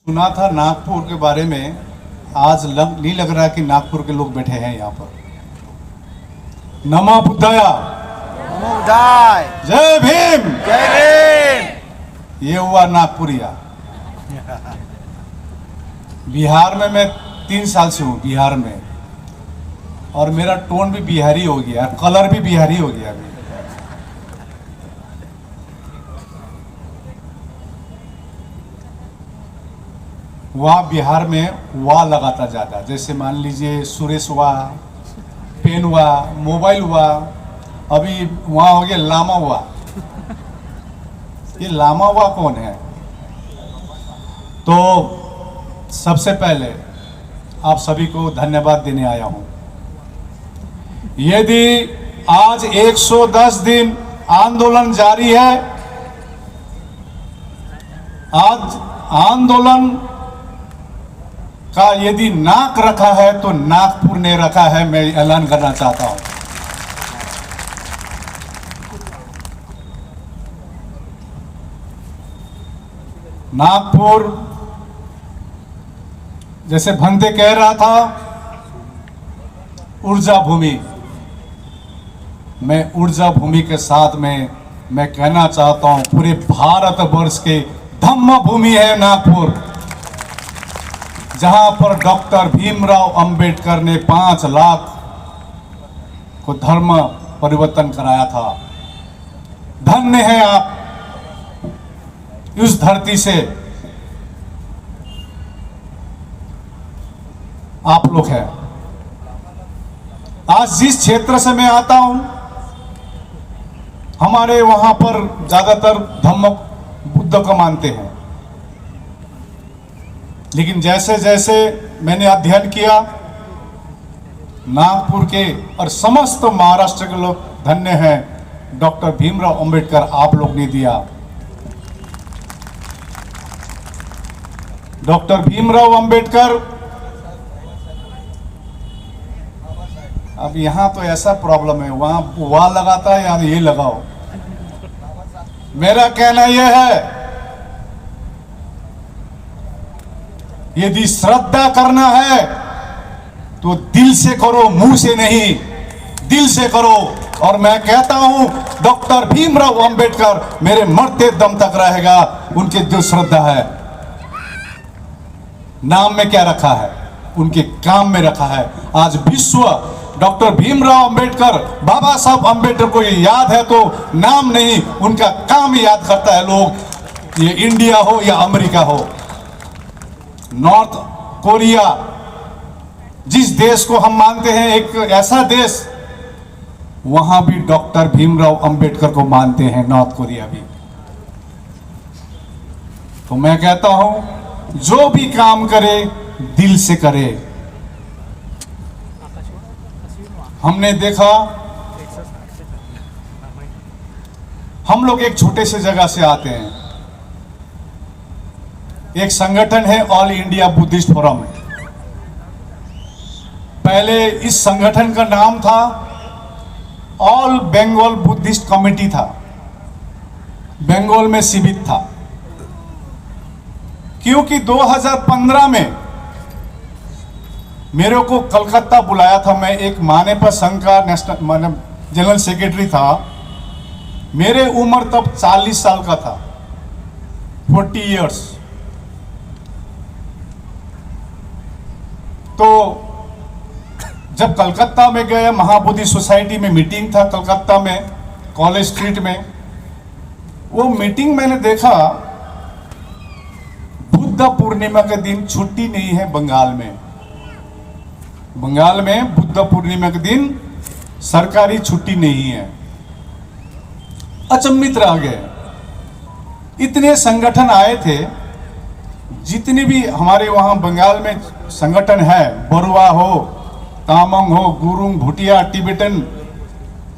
सुना था नागपुर के बारे में। आज नहीं लग रहा कि नागपुर के लोग बैठे हैं यहाँ पर। नमो बुद्धाया, नमो बुद्धाय, जय भीम। जय भीम। ये हुआ नागपुरिया। बिहार में मैं 3 साल से हूँ बिहार में, और मेरा टोन भी बिहारी हो गया, कलर भी बिहारी हो गया अभी। वहाँ बिहार में वाह लगाता ज़्यादा, जैसे मान लीजिए सुरेश वाह, पेन हुआ, मोबाइल हुआ, अभी वहाँ हो गया लामा हुआ। ये लामा हुआ कौन है? तो सबसे पहले आप सभी को धन्यवाद देने आया हूँ। यदि आज 110 दिन आंदोलन जारी है, आज आंदोलन का यदि नाक रखा है तो नागपुर ने रखा है, मैं ऐलान करना चाहता हूं। नागपुर, जैसे भंते कह रहा था, ऊर्जा भूमि। मैं ऊर्जा भूमि के साथ में मैं कहना चाहता हूं, पूरे भारतवर्ष के धम्म भूमि है नागपुर, जहां पर डॉक्टर भीमराव अंबेडकर ने 5 लाख को धर्म परिवर्तन कराया था। धन्य है आप इस धरती से आप लोग हैं। आज जिस क्षेत्र से मैं आता हूं, हमारे वहां पर ज्यादातर धम्म बुद्ध को मानते हैं, लेकिन जैसे जैसे मैंने अध्ययन किया, नागपुर के और समस्त महाराष्ट्र के लोग धन्य हैं, डॉक्टर भीमराव अंबेडकर आप लोग ने दिया। डॉक्टर भीमराव अंबेडकर, अब यहां तो ऐसा प्रॉब्लम है, वहां वाह लगाता है, यहां ये लगाओ। मेरा कहना यह है, यदि श्रद्धा करना है तो दिल से करो, मुंह से नहीं, दिल से करो। और मैं कहता हूं, डॉक्टर भीमराव अंबेडकर मेरे मरते दम तक रहेगा। उनके जो श्रद्धा है, नाम में क्या रखा है, उनके काम में रखा है। आज विश्व डॉक्टर भीमराव अंबेडकर, बाबा साहब अंबेडकर को ये याद है तो नाम नहीं, उनका काम याद करता है लोग। ये इंडिया हो या अमेरिका हो, नॉर्थ कोरिया, जिस देश को हम मानते हैं एक ऐसा देश, वहां भी डॉक्टर भीमराव अंबेडकर को मानते हैं, नॉर्थ कोरिया भी। तो मैं कहता हूं, जो भी काम करे दिल से करे। हमने देखा, हम लोग एक छोटे से जगह से आते हैं, एक संगठन है ऑल इंडिया बुद्धिस्ट फोरम। पहले इस संगठन का नाम था ऑल बंगाल बुद्धिस्ट कमेटी था, बंगाल में सीमित था, क्योंकि 2015 में मेरे को कलकत्ता बुलाया था। मैं एक मानेपा संघ का नेशनल जनरल सेक्रेटरी था। मेरे उम्र तब 40 साल का था, 40 इयर्स। तो जब कलकत्ता में गए, महाबोधि सोसाइटी में मीटिंग था कलकत्ता में, कॉलेज स्ट्रीट में। वो मीटिंग मैंने देखा, बुद्ध पूर्णिमा के दिन छुट्टी नहीं है बंगाल में। बंगाल में बुद्ध पूर्णिमा के दिन सरकारी छुट्टी नहीं है। अचंभित रह गए। इतने संगठन आए थे, जितने भी हमारे वहां बंगाल में संगठन है, बरुआ हो, तामांग हो, गुरुंग, भूटिया, टिबेटन,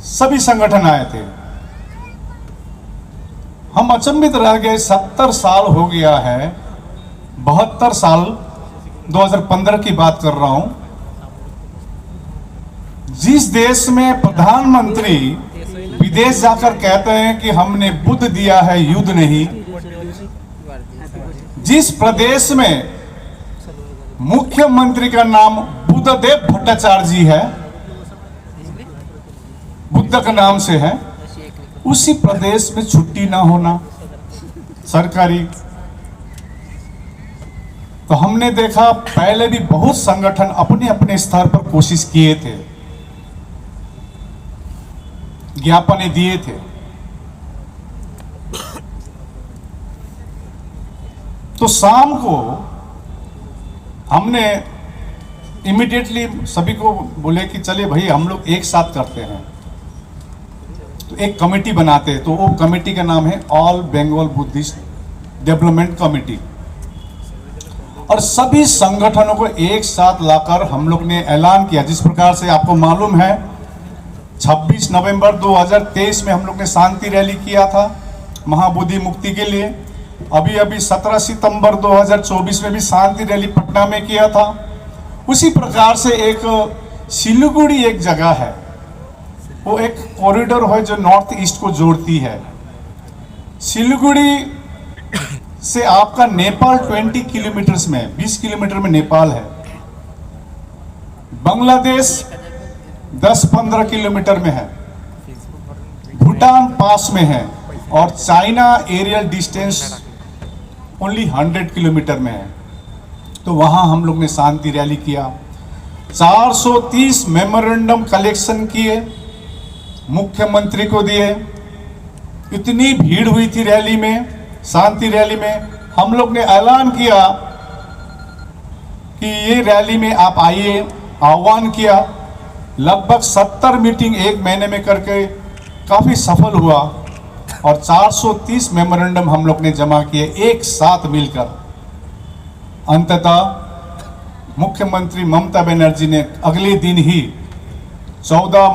सभी संगठन आए थे। हम अचंभित रह गए। 70 साल हो गया है, 72 साल, 2015 की बात कर रहा हूं। जिस देश में प्रधानमंत्री विदेश जाकर कहते हैं कि हमने बुद्ध दिया है, युद्ध नहीं, जिस प्रदेश में मुख्यमंत्री का नाम बुद्धदेव भट्टाचार्य जी है, बुद्ध के नाम से है, उसी प्रदेश में छुट्टी ना होना सरकारी। तो हमने देखा पहले भी बहुत संगठन अपने अपने स्तर पर कोशिश किए थे, ज्ञापन दिए थे। तो शाम को हमने इमीडिएटली सभी को बोले कि चलिए भाई हम लोग एक साथ करते हैं, तो एक कमेटी बनाते हैं। तो वो कमेटी का नाम है all Bengal Buddhist development committee. और सभी संगठनों को एक साथ लाकर हम लोग ने ऐलान किया, जिस प्रकार से आपको मालूम है 26 नवंबर 2023 में हम लोग ने शांति रैली किया था महाबोधि मुक्ति के लिए। अभी अभी 17 सितंबर 2024 में भी शांति रैली पटना में किया था। उसी प्रकार से एक सिलीगुड़ी एक जगह है, वो एक कॉरिडोर है जो नॉर्थ ईस्ट को जोड़ती है। सिलीगुड़ी से आपका नेपाल 20 किलोमीटर में, 20 किलोमीटर में नेपाल है। बांग्लादेश 10-15 किलोमीटर में है, भूटान पास में है, और China aerial distance only 100 kilometre में है। तो वहां हम लोग ने शांति रैली किया, 430 मेमोरेंडम कलेक्शन किए, मुख्यमंत्री को दिए। इतनी भीड़ हुई थी रैली में, शांति रैली में। हम लोग ने ऐलान किया कि ये रैली में आप आइए, आह्वान किया। लगभग 70 मीटिंग एक महीने में करके काफी सफल हुआ, और 430 मेमोरेंडम हम लोग ने जमा किए एक साथ मिलकर। अंततः मुख्यमंत्री ममता बनर्जी ने अगले दिन ही 14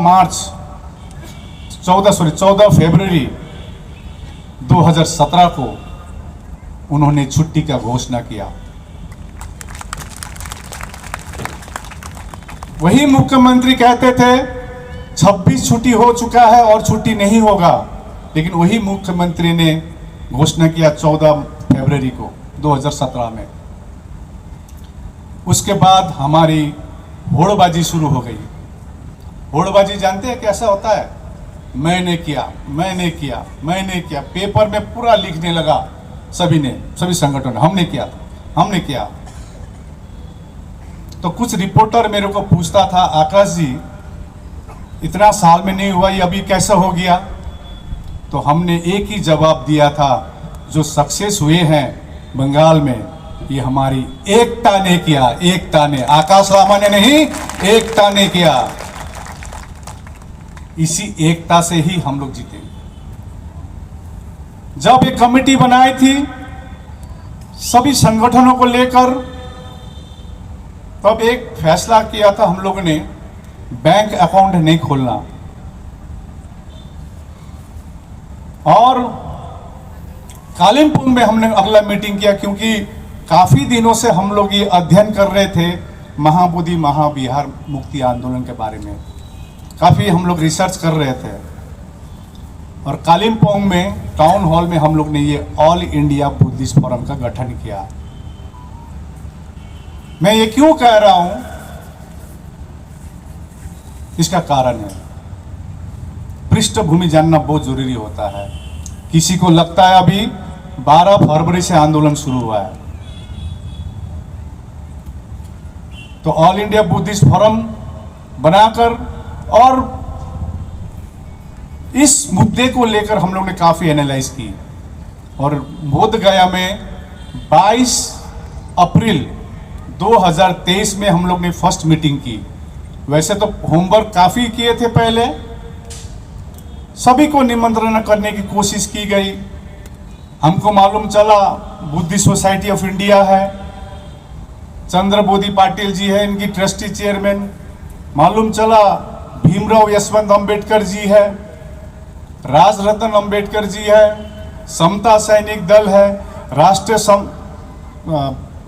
फरवरी 2017 को उन्होंने छुट्टी का घोषणा किया। वही मुख्यमंत्री कहते थे 26 छुट्टी हो चुका है और छुट्टी नहीं होगा, लेकिन वही मुख्यमंत्री ने घोषणा किया 14 फरवरी को 2017 में। उसके बाद हमारी होड़बाजी शुरू हो गई। होड़बाजी जानते हैं कैसा होता है? मैंने किया, मैंने किया, मैंने किया, पेपर में पूरा लिखने लगा सभी संगठन, हमने किया, हमने किया। तो कुछ रिपोर्टर मेरे को पूछता था, आकाश जी इतना साल में नहीं हुआ, ये अभी कैसा हो गया? तो हमने एक ही जवाब दिया था, जो सक्सेस हुए हैं बंगाल में, ये हमारी एकता ने किया, एकता ने, आकाश रामा ने नहीं, एकता ने किया। इसी एकता से ही हम लोग जीते। जब एक कमेटी बनाई थी सभी संगठनों को लेकर, तब एक फैसला किया था हम लोगों ने, बैंक अकाउंट नहीं खोलना। और कालिम्पोंग में हमने अगला मीटिंग किया, क्योंकि काफी दिनों से हम लोग ये अध्ययन कर रहे थे महाबोधि महाविहार मुक्ति आंदोलन के बारे में, काफी हम लोग रिसर्च कर रहे थे। और कालिम्पोंग में टाउन हॉल में हम लोग ने ये ऑल इंडिया बुद्धिस्ट फोरम का गठन किया। मैं ये क्यों कह रहा हूं, इसका कारण है, पृष्ठभूमि जानना बहुत जरूरी होता है। किसी को लगता है अभी 12 फरवरी से आंदोलन शुरू हुआ है, तो ऑल इंडिया बुद्धिस्ट फोरम बनाकर और इस मुद्दे को लेकर हम लोग ने काफी एनालाइज की। और बोध गया में 22 अप्रैल 2023 में हम लोग ने फर्स्ट मीटिंग की। वैसे तो होमवर्क काफी किए थे पहले, सभी को निमंत्रण करने की कोशिश की गई। हमको मालूम चला बुद्धिस्ट सोसाइटी ऑफ इंडिया है, चंद्रबोधि पाटिल जी है इनकी ट्रस्टी चेयरमैन, मालूम चला भीमराव यशवंत अंबेडकर जी है, राजरत्न अंबेडकर जी है, समता सैनिक दल है,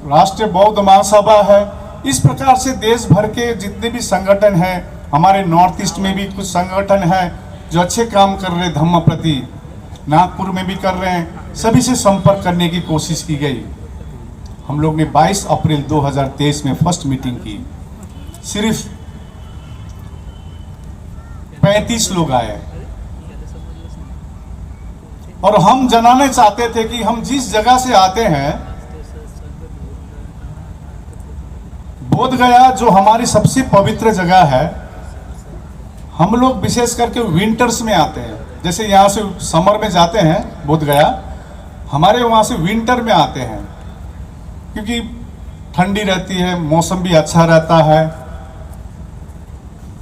राष्ट्रीय बौद्ध महासभा है। इस प्रकार से देश भर के जितने भी संगठन हैं, हमारे नॉर्थ ईस्ट में भी कुछ संगठन हैं जो अच्छे काम कर रहे हैं धम्म प्रति, नागपुर में भी कर रहे हैं, सभी से संपर्क करने की कोशिश की गई। हम लोग ने 22 अप्रैल 2023 में फर्स्ट मीटिंग की। सिर्फ 35 लोग आए और हम जनाने चाहते थे कि हम जिस जगह से आते हैं, बोध गया जो हमारी सबसे पवित्र जगह है, हम लोग विशेष करके विंटर्स में आते हैं। जैसे यहाँ से समर में जाते हैं बोध गया, हमारे वहाँ से विंटर में आते हैं क्योंकि ठंडी रहती है, मौसम भी अच्छा रहता है।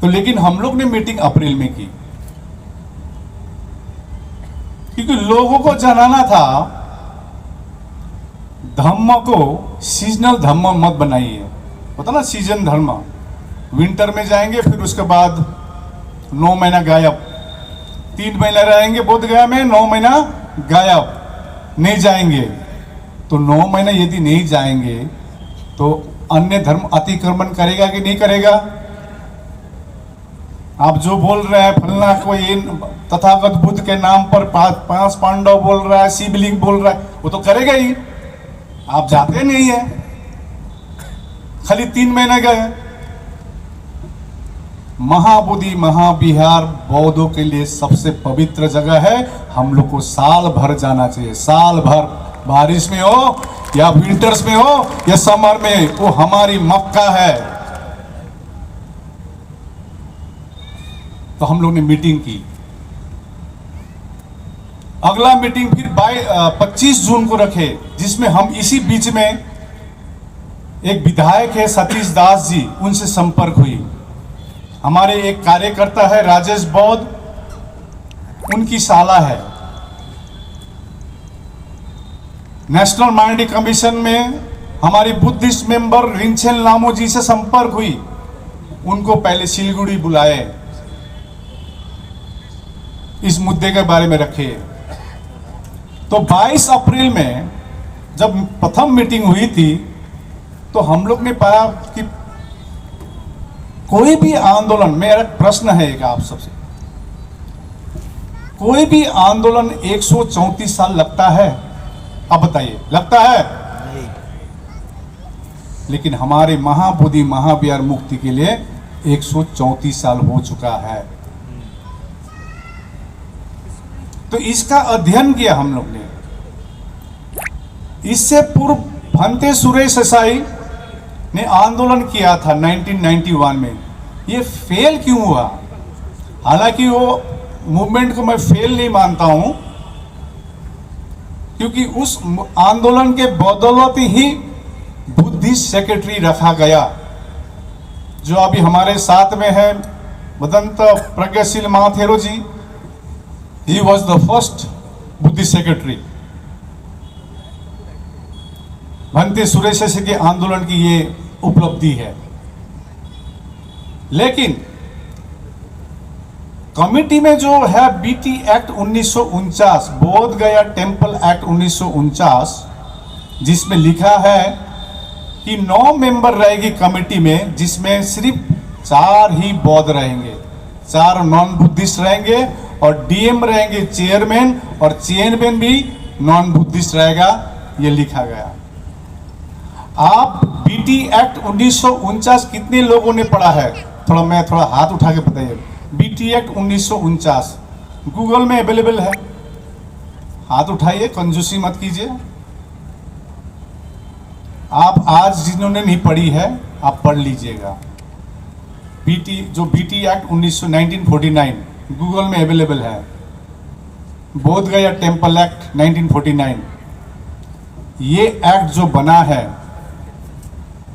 तो लेकिन हम लोग ने मीटिंग अप्रैल में की क्योंकि लोगों को जनाना था, धर्म को सीजनल धर्म मत बनाइए। होता ना सीजन धर्म, विंटर में जाएंगे फिर उसके बाद 9 महीना गायब, 3 महीना रहेंगे बोध गया में, 9 महीना गायब, नहीं जाएंगे। तो 9 महीना यदि नहीं जाएंगे तो अन्य धर्म अतिक्रमण करेगा कि नहीं करेगा? आप जो बोल रहे हैं फलना कोई तथागत बुद्ध के नाम पर 5 पांडव बोल रहा है, शिवलिंग बोल रहा है, वो तो करेगा ही। आप जाते नहीं है, खाली 3 महीने गए। महाबोधि महाविहार बौद्धों के लिए सबसे पवित्र जगह है। हम लोग को साल भर जाना चाहिए, साल भर, बारिश में हो या विंटर्स में हो या समर में, वो हमारी मक्का है। तो हम लोग ने मीटिंग की। अगला मीटिंग फिर 25 जून को रखे, जिसमें हम इसी बीच में एक विधायक है सतीश दास जी, उनसे संपर्क हुई। हमारे एक कार्यकर्ता है राजेश बौद्ध, उनकी साला है। नेशनल माइनॉरिटी कमीशन में हमारी बुद्धिस्ट मेंबर रिंचेन लामो जी से संपर्क हुई, उनको पहले सिलीगुड़ी बुलाए, इस मुद्दे के बारे में रखे। तो 22 अप्रैल में जब प्रथम मीटिंग हुई थी तो हम लोग ने पाया कि कोई भी आंदोलन, मेरा प्रश्न है एक आप सबसे, कोई भी आंदोलन 134 साल लगता है? अब बताइए, लगता है? नहीं। लेकिन हमारे महाबोधि महाविहार मुक्ति के लिए 134 साल हो चुका है। तो इसका अध्ययन किया हम लोग ने। इससे पूर्व भंते सुरेश देसाई ने आंदोलन किया था 1991 में। ये फेल क्यों हुआ? हालांकि वो मूवमेंट को मैं फेल नहीं मानता हूं, क्योंकि उस आंदोलन के बदौलत ही बुद्धिस्ट सेक्रेटरी रखा गया, जो अभी हमारे साथ में है, Bhadant Pragyasheel Mahathero ji. He was the first Buddhist secretary. Bhante Suresh के आंदोलन की ये उपलब्धि है। लेकिन कमिटी में जो है बीटी एक्ट 1949, बोध गया टेम्पल एक्ट 1949, जिसमें लिखा है कि 9 मेंबर रहेगी कमिटी में, जिसमें सिर्फ 4 ही बौद्ध रहेंगे, 4 नॉन बुद्धिस्ट रहेंगे और डीएम रहेंगे चेयरमैन, और चेयरमैन भी नॉन बुद्धिस्ट रहेगा, ये लिखा गया। आप बीटी एक्ट 1949 कितने लोगों ने पढ़ा है? थोड़ा हाथ उठा के बताइए। बीटी एक्ट 1949 गूगल में अवेलेबल है, हाथ उठाइए, कंजूसी मत कीजिए। आप आज जिन्होंने नहीं पढ़ी है आप पढ़ लीजिएगा। बीटी एक्ट 1949 गूगल में अवेलेबल है। बोध गया टेम्पल एक्ट 1949, ये एक्ट जो बना है,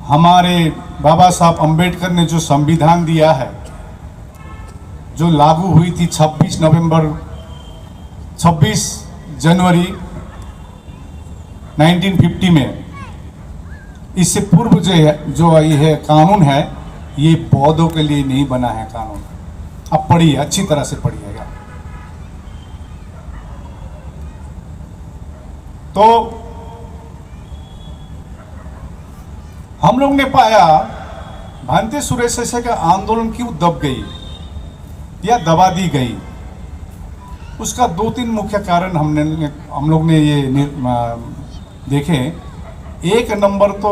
हमारे बाबा साहब अंबेडकर ने जो संविधान दिया है, जो लागू हुई थी 26 जनवरी 1950 में, इससे पूर्व जो ये कानून है, ये बौद्धों के लिए नहीं बना है कानून। अब पढ़िए, अच्छी तरह से पढ़िएगा। तो हम लोग ने पाया भंते सुरेश का आंदोलन क्यों दब गई या दबा दी गई। उसका 2-3 मुख्य कारण हम लोग ने ये देखे। एक नंबर तो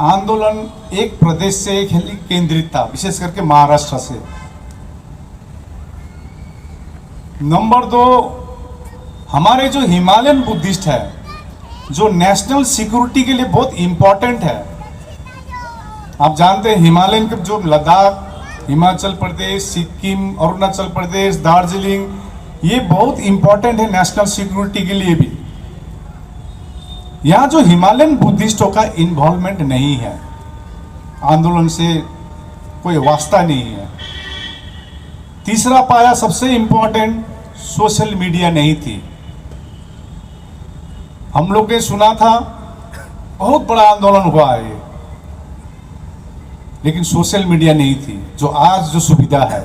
आंदोलन एक प्रदेश से एक केंद्रित था, विशेष करके महाराष्ट्र से। नंबर 2, हमारे जो हिमालयन बुद्धिस्ट है, जो नेशनल सिक्योरिटी के लिए बहुत इंपॉर्टेंट है। आप जानते हैं हिमालयन के जो लद्दाख, हिमाचल प्रदेश, सिक्किम, अरुणाचल प्रदेश, दार्जिलिंग, ये बहुत इंपॉर्टेंट है नेशनल सिक्योरिटी के लिए भी। यहाँ जो हिमालयन बुद्धिस्टों का इन्वॉल्वमेंट नहीं है, आंदोलन से कोई वास्ता नहीं है। तीसरा पाया सबसे इंपॉर्टेंट, सोशल मीडिया नहीं थी। हम लोग ने सुना था बहुत बड़ा आंदोलन हुआ है, लेकिन सोशल मीडिया नहीं थी, जो आज जो सुविधा है।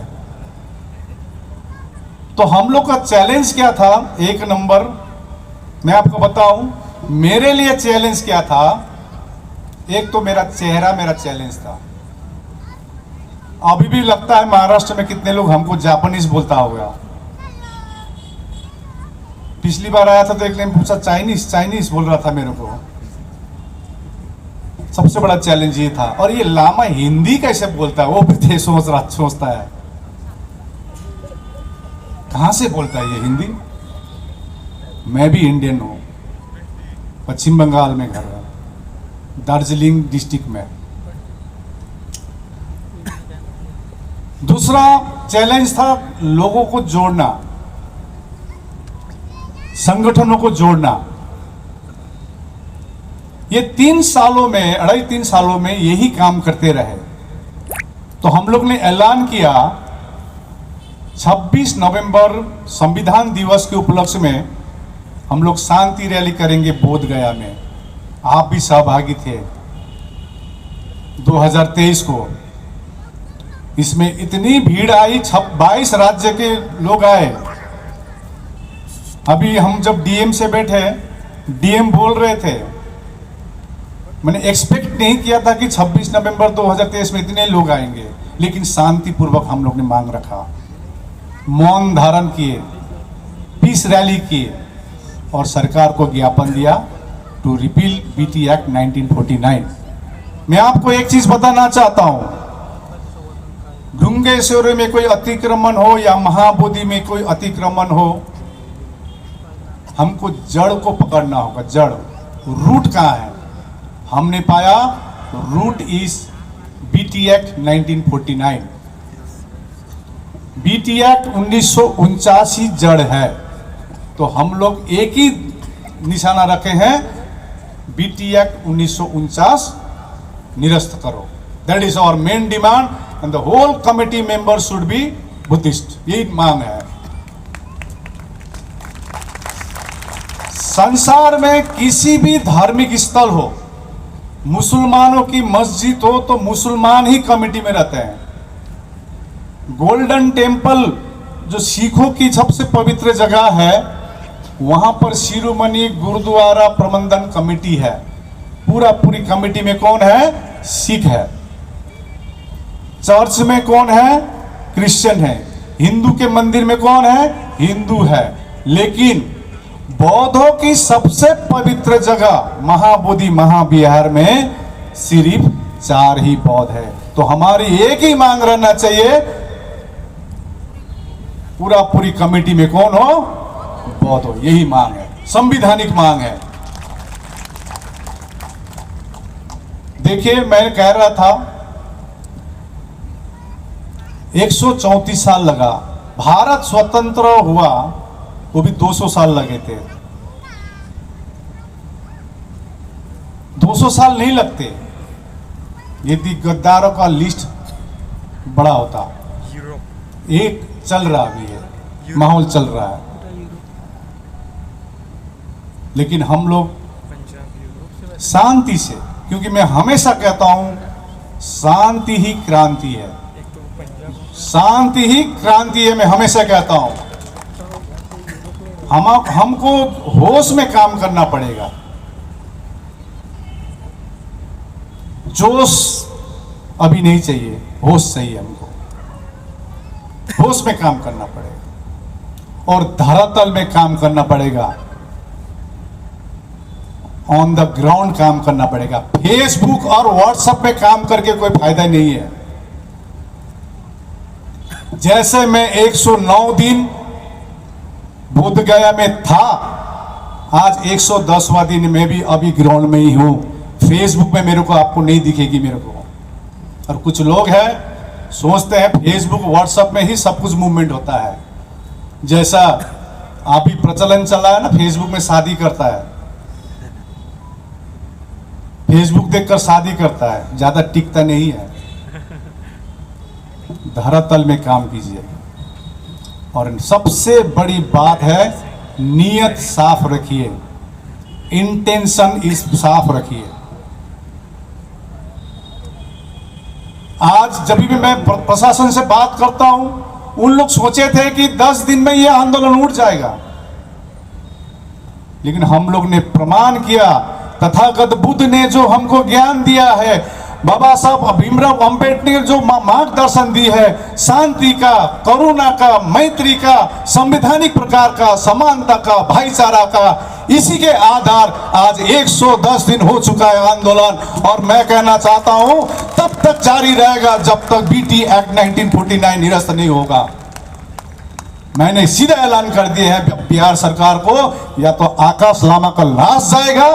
तो हम लोग का चैलेंज क्या था? एक नंबर मैं आपको बताऊं, मेरे लिए चैलेंज क्या था? एक तो मेरा चेहरा मेरा चैलेंज था। अभी भी लगता है महाराष्ट्र में कितने लोग हमको जापानीज बोलता होगा। पिछली बार आया था तो एक ने पूछा चाइनीज चाइनीज बोल रहा था मेरे को। सबसे बड़ा चैलेंज ये था। और ये लामा हिंदी कैसे बोलता है, वो भी सोचता है कहां से बोलता है ये हिंदी। मैं भी इंडियन हूं, पश्चिम बंगाल में घर है, दार्जिलिंग डिस्ट्रिक्ट में। दूसरा चैलेंज था लोगों को जोड़ना, संगठनों को जोड़ना। ये 3 सालों में, 2.5-3 सालों में यही काम करते रहे। तो हम लोग ने ऐलान किया 26 नवंबर संविधान दिवस के उपलक्ष्य में हम लोग शांति रैली करेंगे बोध गया में। आप भी सहभागी थे 2023 को। इसमें इतनी भीड़ आई, 22 राज्य के लोग आए। अभी हम जब डीएम से बैठे, डीएम बोल रहे थे, मैंने एक्सपेक्ट नहीं किया था कि 26 नवंबर 2023 में इतने लोग आएंगे, लेकिन शांतिपूर्वक हम लोग ने मांग रखा, मौन धारण किए, पीस रैली किए और सरकार को ज्ञापन दिया टू रिपील बीटी एक्ट 1949। मैं आपको एक चीज बताना चाहता हूं, ढुंगेश्वरी में कोई अतिक्रमण हो या महाबोधि में कोई अतिक्रमण हो, हमको जड़ को पकड़ना होगा। जड़, रूट कहां है? हमने पाया root is BT act 1949। BT act 1949 जड़ है। तो हम लोग एक ही निशाना रखे हैं, बीटी एक्ट 1949 निरस्त करो। That is our main demand and the whole committee member should be Buddhist. यही मांग है। संसार में किसी भी धार्मिक स्थल हो, मुसलमानों की मस्जिद हो तो मुसलमान ही कमेटी में रहते हैं। गोल्डन टेम्पल जो सिखों की सबसे पवित्र जगह है, वहां पर शिरोमणि गुरुद्वारा प्रबंधन कमेटी है। पूरी कमेटी में कौन है? सिख है। चर्च में कौन है? क्रिश्चियन है। हिंदू के मंदिर में कौन है? हिंदू है। लेकिन बौद्धों की सबसे पवित्र जगह महाबोधि महाविहार में सिर्फ 4 ही बौद्ध है। तो हमारी एक ही मांग रहना चाहिए, पूरी कमेटी में कौन हो? बौद्ध हो। यही मांग है, संवैधानिक मांग है। देखिए, मैं कह रहा था 134 साल लगा। भारत स्वतंत्र हुआ वो भी 200 साल लगे थे। 200 साल नहीं लगते यदि गद्दारों का लिस्ट बड़ा होता। एक चल रहा भी है, माहौल चल रहा है, लेकिन हम लोग शांति से, क्योंकि मैं हमेशा कहता हूं शांति ही क्रांति है, शांति ही क्रांति है। मैं हमेशा कहता हूं हमको होश में काम करना पड़ेगा। जोश अभी नहीं चाहिए, होश चाहिए हमको। होश में काम करना पड़ेगा और धरातल में काम करना पड़ेगा। ऑन द ग्राउंड काम करना पड़ेगा। फेसबुक और व्हाट्सएप पे काम करके कोई फायदा नहीं है। जैसे मैं 109 दिन बोध गया में था, आज 110वां दिन में भी अभी ग्राउंड में ही हूं। फेसबुक में मेरे को आपको नहीं दिखेगी मेरे को। और कुछ लोग हैं सोचते हैं फेसबुक व्हाट्सएप में ही सब कुछ मूवमेंट होता है। जैसा अभी प्रचलन चला है ना, फेसबुक में शादी करता है, फेसबुक देखकर शादी करता है, ज्यादा टिकता नहीं है। धरातल में काम कीजिए। और सबसे बड़ी बात है नियत साफ रखिए, इंटेंशन इस साफ रखिए। आज जब भी मैं प्रशासन से बात करता हूं, उन लोग सोचे थे कि 10 दिन में यह आंदोलन उठ जाएगा, लेकिन हम लोग ने प्रमाण किया, तथागत बुद्ध ने जो हमको ज्ञान दिया है, बाबा साहब भीमराव अंबेडकर ने जो मार्गदर्शन दी है, शांति का, करुणा का, मैत्री का, संवैधानिक प्रकार का, समानता का, भाईचारा का, इसी के आधार आज 110 दिन हो चुका है आंदोलन। और मैं कहना चाहता हूं तब तक जारी रहेगा जब तक बीटी एक्ट 1949 निरस्त नहीं होगा। मैंने सीधा ऐलान कर दिया है बिहार सरकार को, या तो आकाश लामा का लाश जाएगा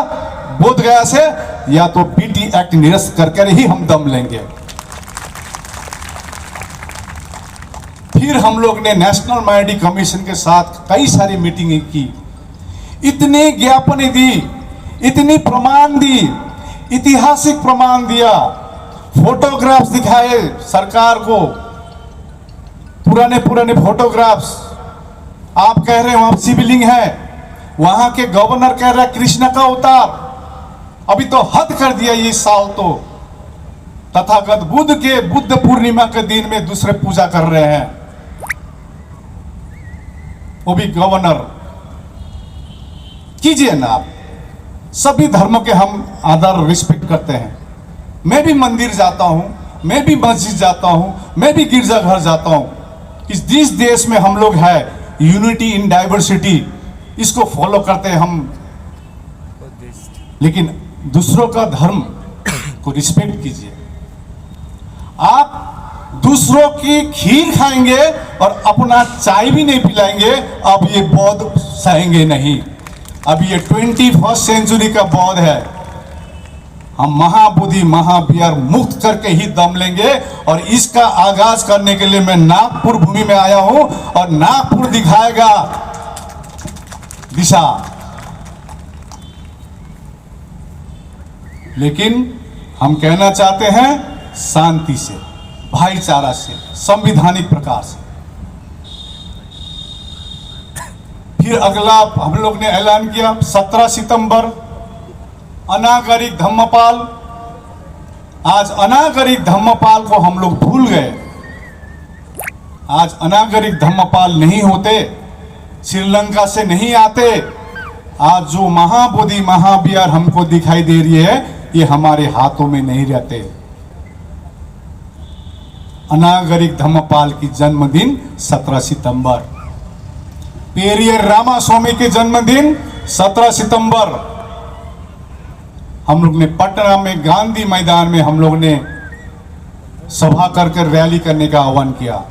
बोध गया से, या तो बीटी एक्ट निरस्त करके ही हम दम लेंगे। फिर हम लोग ने नेशनल माइनॉरिटी कमीशन के साथ कई सारी मीटिंगें की, इतने ज्ञापन दी, इतनी प्रमाण दी, ऐतिहासिक प्रमाण दिया, फोटोग्राफ्स दिखाए सरकार को, पुराने पुराने फोटोग्राफ्स। आप कह रहे हैं वहां शिवलिंग है, वहां के गवर्नर कह रहे हैं कृष्ण का अवतार। अभी तो हद कर दिया ये साल तो, तथागत बुद्ध के बुद्ध पूर्णिमा के दिन में दूसरे पूजा कर रहे हैं, वो भी गवर्नर। कीजिए ना आप, सभी धर्मों के हम आदर रिस्पेक्ट करते हैं। मैं भी मंदिर जाता हूं, मैं भी मस्जिद जाता हूं, मैं भी गिरजाघर जाता हूं। जिस देश में हम लोग है यूनिटी इन डाइवर्सिटी, इसको फॉलो करते हैं हम, लेकिन दूसरों का धर्म को रिस्पेक्ट कीजिए। आप दूसरों की खीर खाएंगे और अपना चाय भी नहीं पिलाएंगे, अब ये बौद्ध सहेंगे नहीं। अब ये 21वीं सेंचुरी का बौद्ध है। हम महाबोधि महावीर मुक्त करके ही दम लेंगे। और इसका आगाज करने के लिए मैं नागपुर भूमि में आया हूं, और नागपुर दिखाएगा दिशा। लेकिन हम कहना चाहते हैं शांति से, भाईचारा से, संवैधानिक प्रकार से। फिर अगला हम लोग ने ऐलान किया 17 सितंबर अनागरिक धम्मपाल। आज अनागरिक धम्मपाल को हम लोग भूल गए। आज अनागरिक धम्मपाल नहीं होते, श्रीलंका से नहीं आते। आज जो महाबोधि महावीर हमको दिखाई दे रही है, ये हमारे हाथों में नहीं रहते। अनागरिक धम्मपाल की जन्मदिन 17 सितंबर, पेरियर रामास्वामी के जन्मदिन 17 सितंबर। हम लोग ने पटना में गांधी मैदान में हम लोग ने सभा करके रैली करने का आह्वान किया।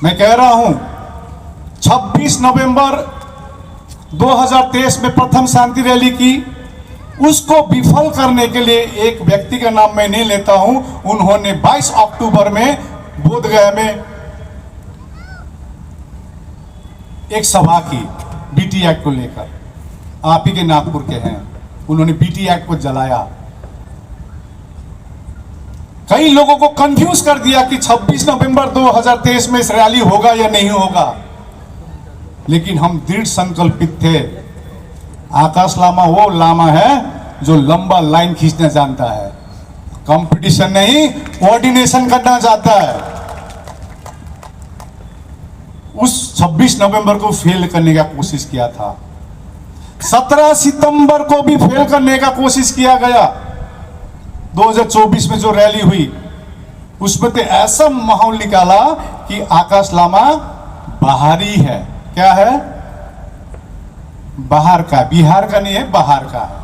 मैं कह रहा हूं 26 नवंबर 2023 में प्रथम शांति रैली की, उसको विफल करने के लिए एक व्यक्ति का नाम मैं नहीं लेता हूं, उन्होंने 22 अक्टूबर में बोधगया में एक सभा की बीटी एक्ट को लेकर। आप ही के नागपुर के हैं, उन्होंने बीटी एक्ट को जलाया। कई लोगों को कंफ्यूज कर दिया कि 26 नवंबर 2023 में इस रैली होगा या नहीं होगा। लेकिन हम दृढ़ संकल्पित थे। आकाश लामा वो लामा है जो लंबा लाइन खींचना जानता है, कंपटीशन नहीं, कोऑर्डिनेशन करना चाहता है। उस 26 नवंबर को फेल करने का कोशिश किया था। 17 सितंबर को भी फेल करने का कोशिश किया गया। 2024 में जो रैली हुई, उसमें तो ऐसा माहौल निकाला कि आकाश लामा बाहरी है। क्या है? बाहर का, बिहार का नहीं है, बाहर का है।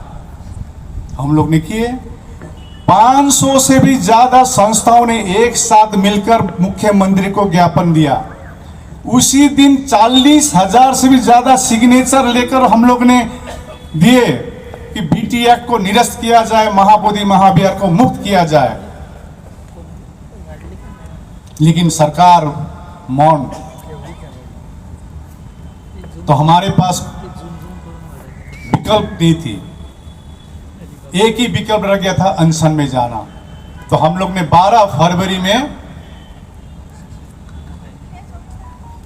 हम लोग ने किए। 500 से भी ज्यादा संस्थाओं ने एक साथ मिलकर मुख्यमंत्री को ज्ञापन दिया। उसी दिन 40,000 से भी ज्यादा सिग्नेचर लेकर हम लोग ने दिए कि बीटी एक्ट को निरस्त किया जाए, महाबोधि महाविहार को मुक्त किया जाए। लेकिन सरकार मौन। तो हमारे पास विकल्प नहीं थी, एक ही विकल्प रह गया था, अनशन में जाना। तो हम लोग ने 12 फरवरी में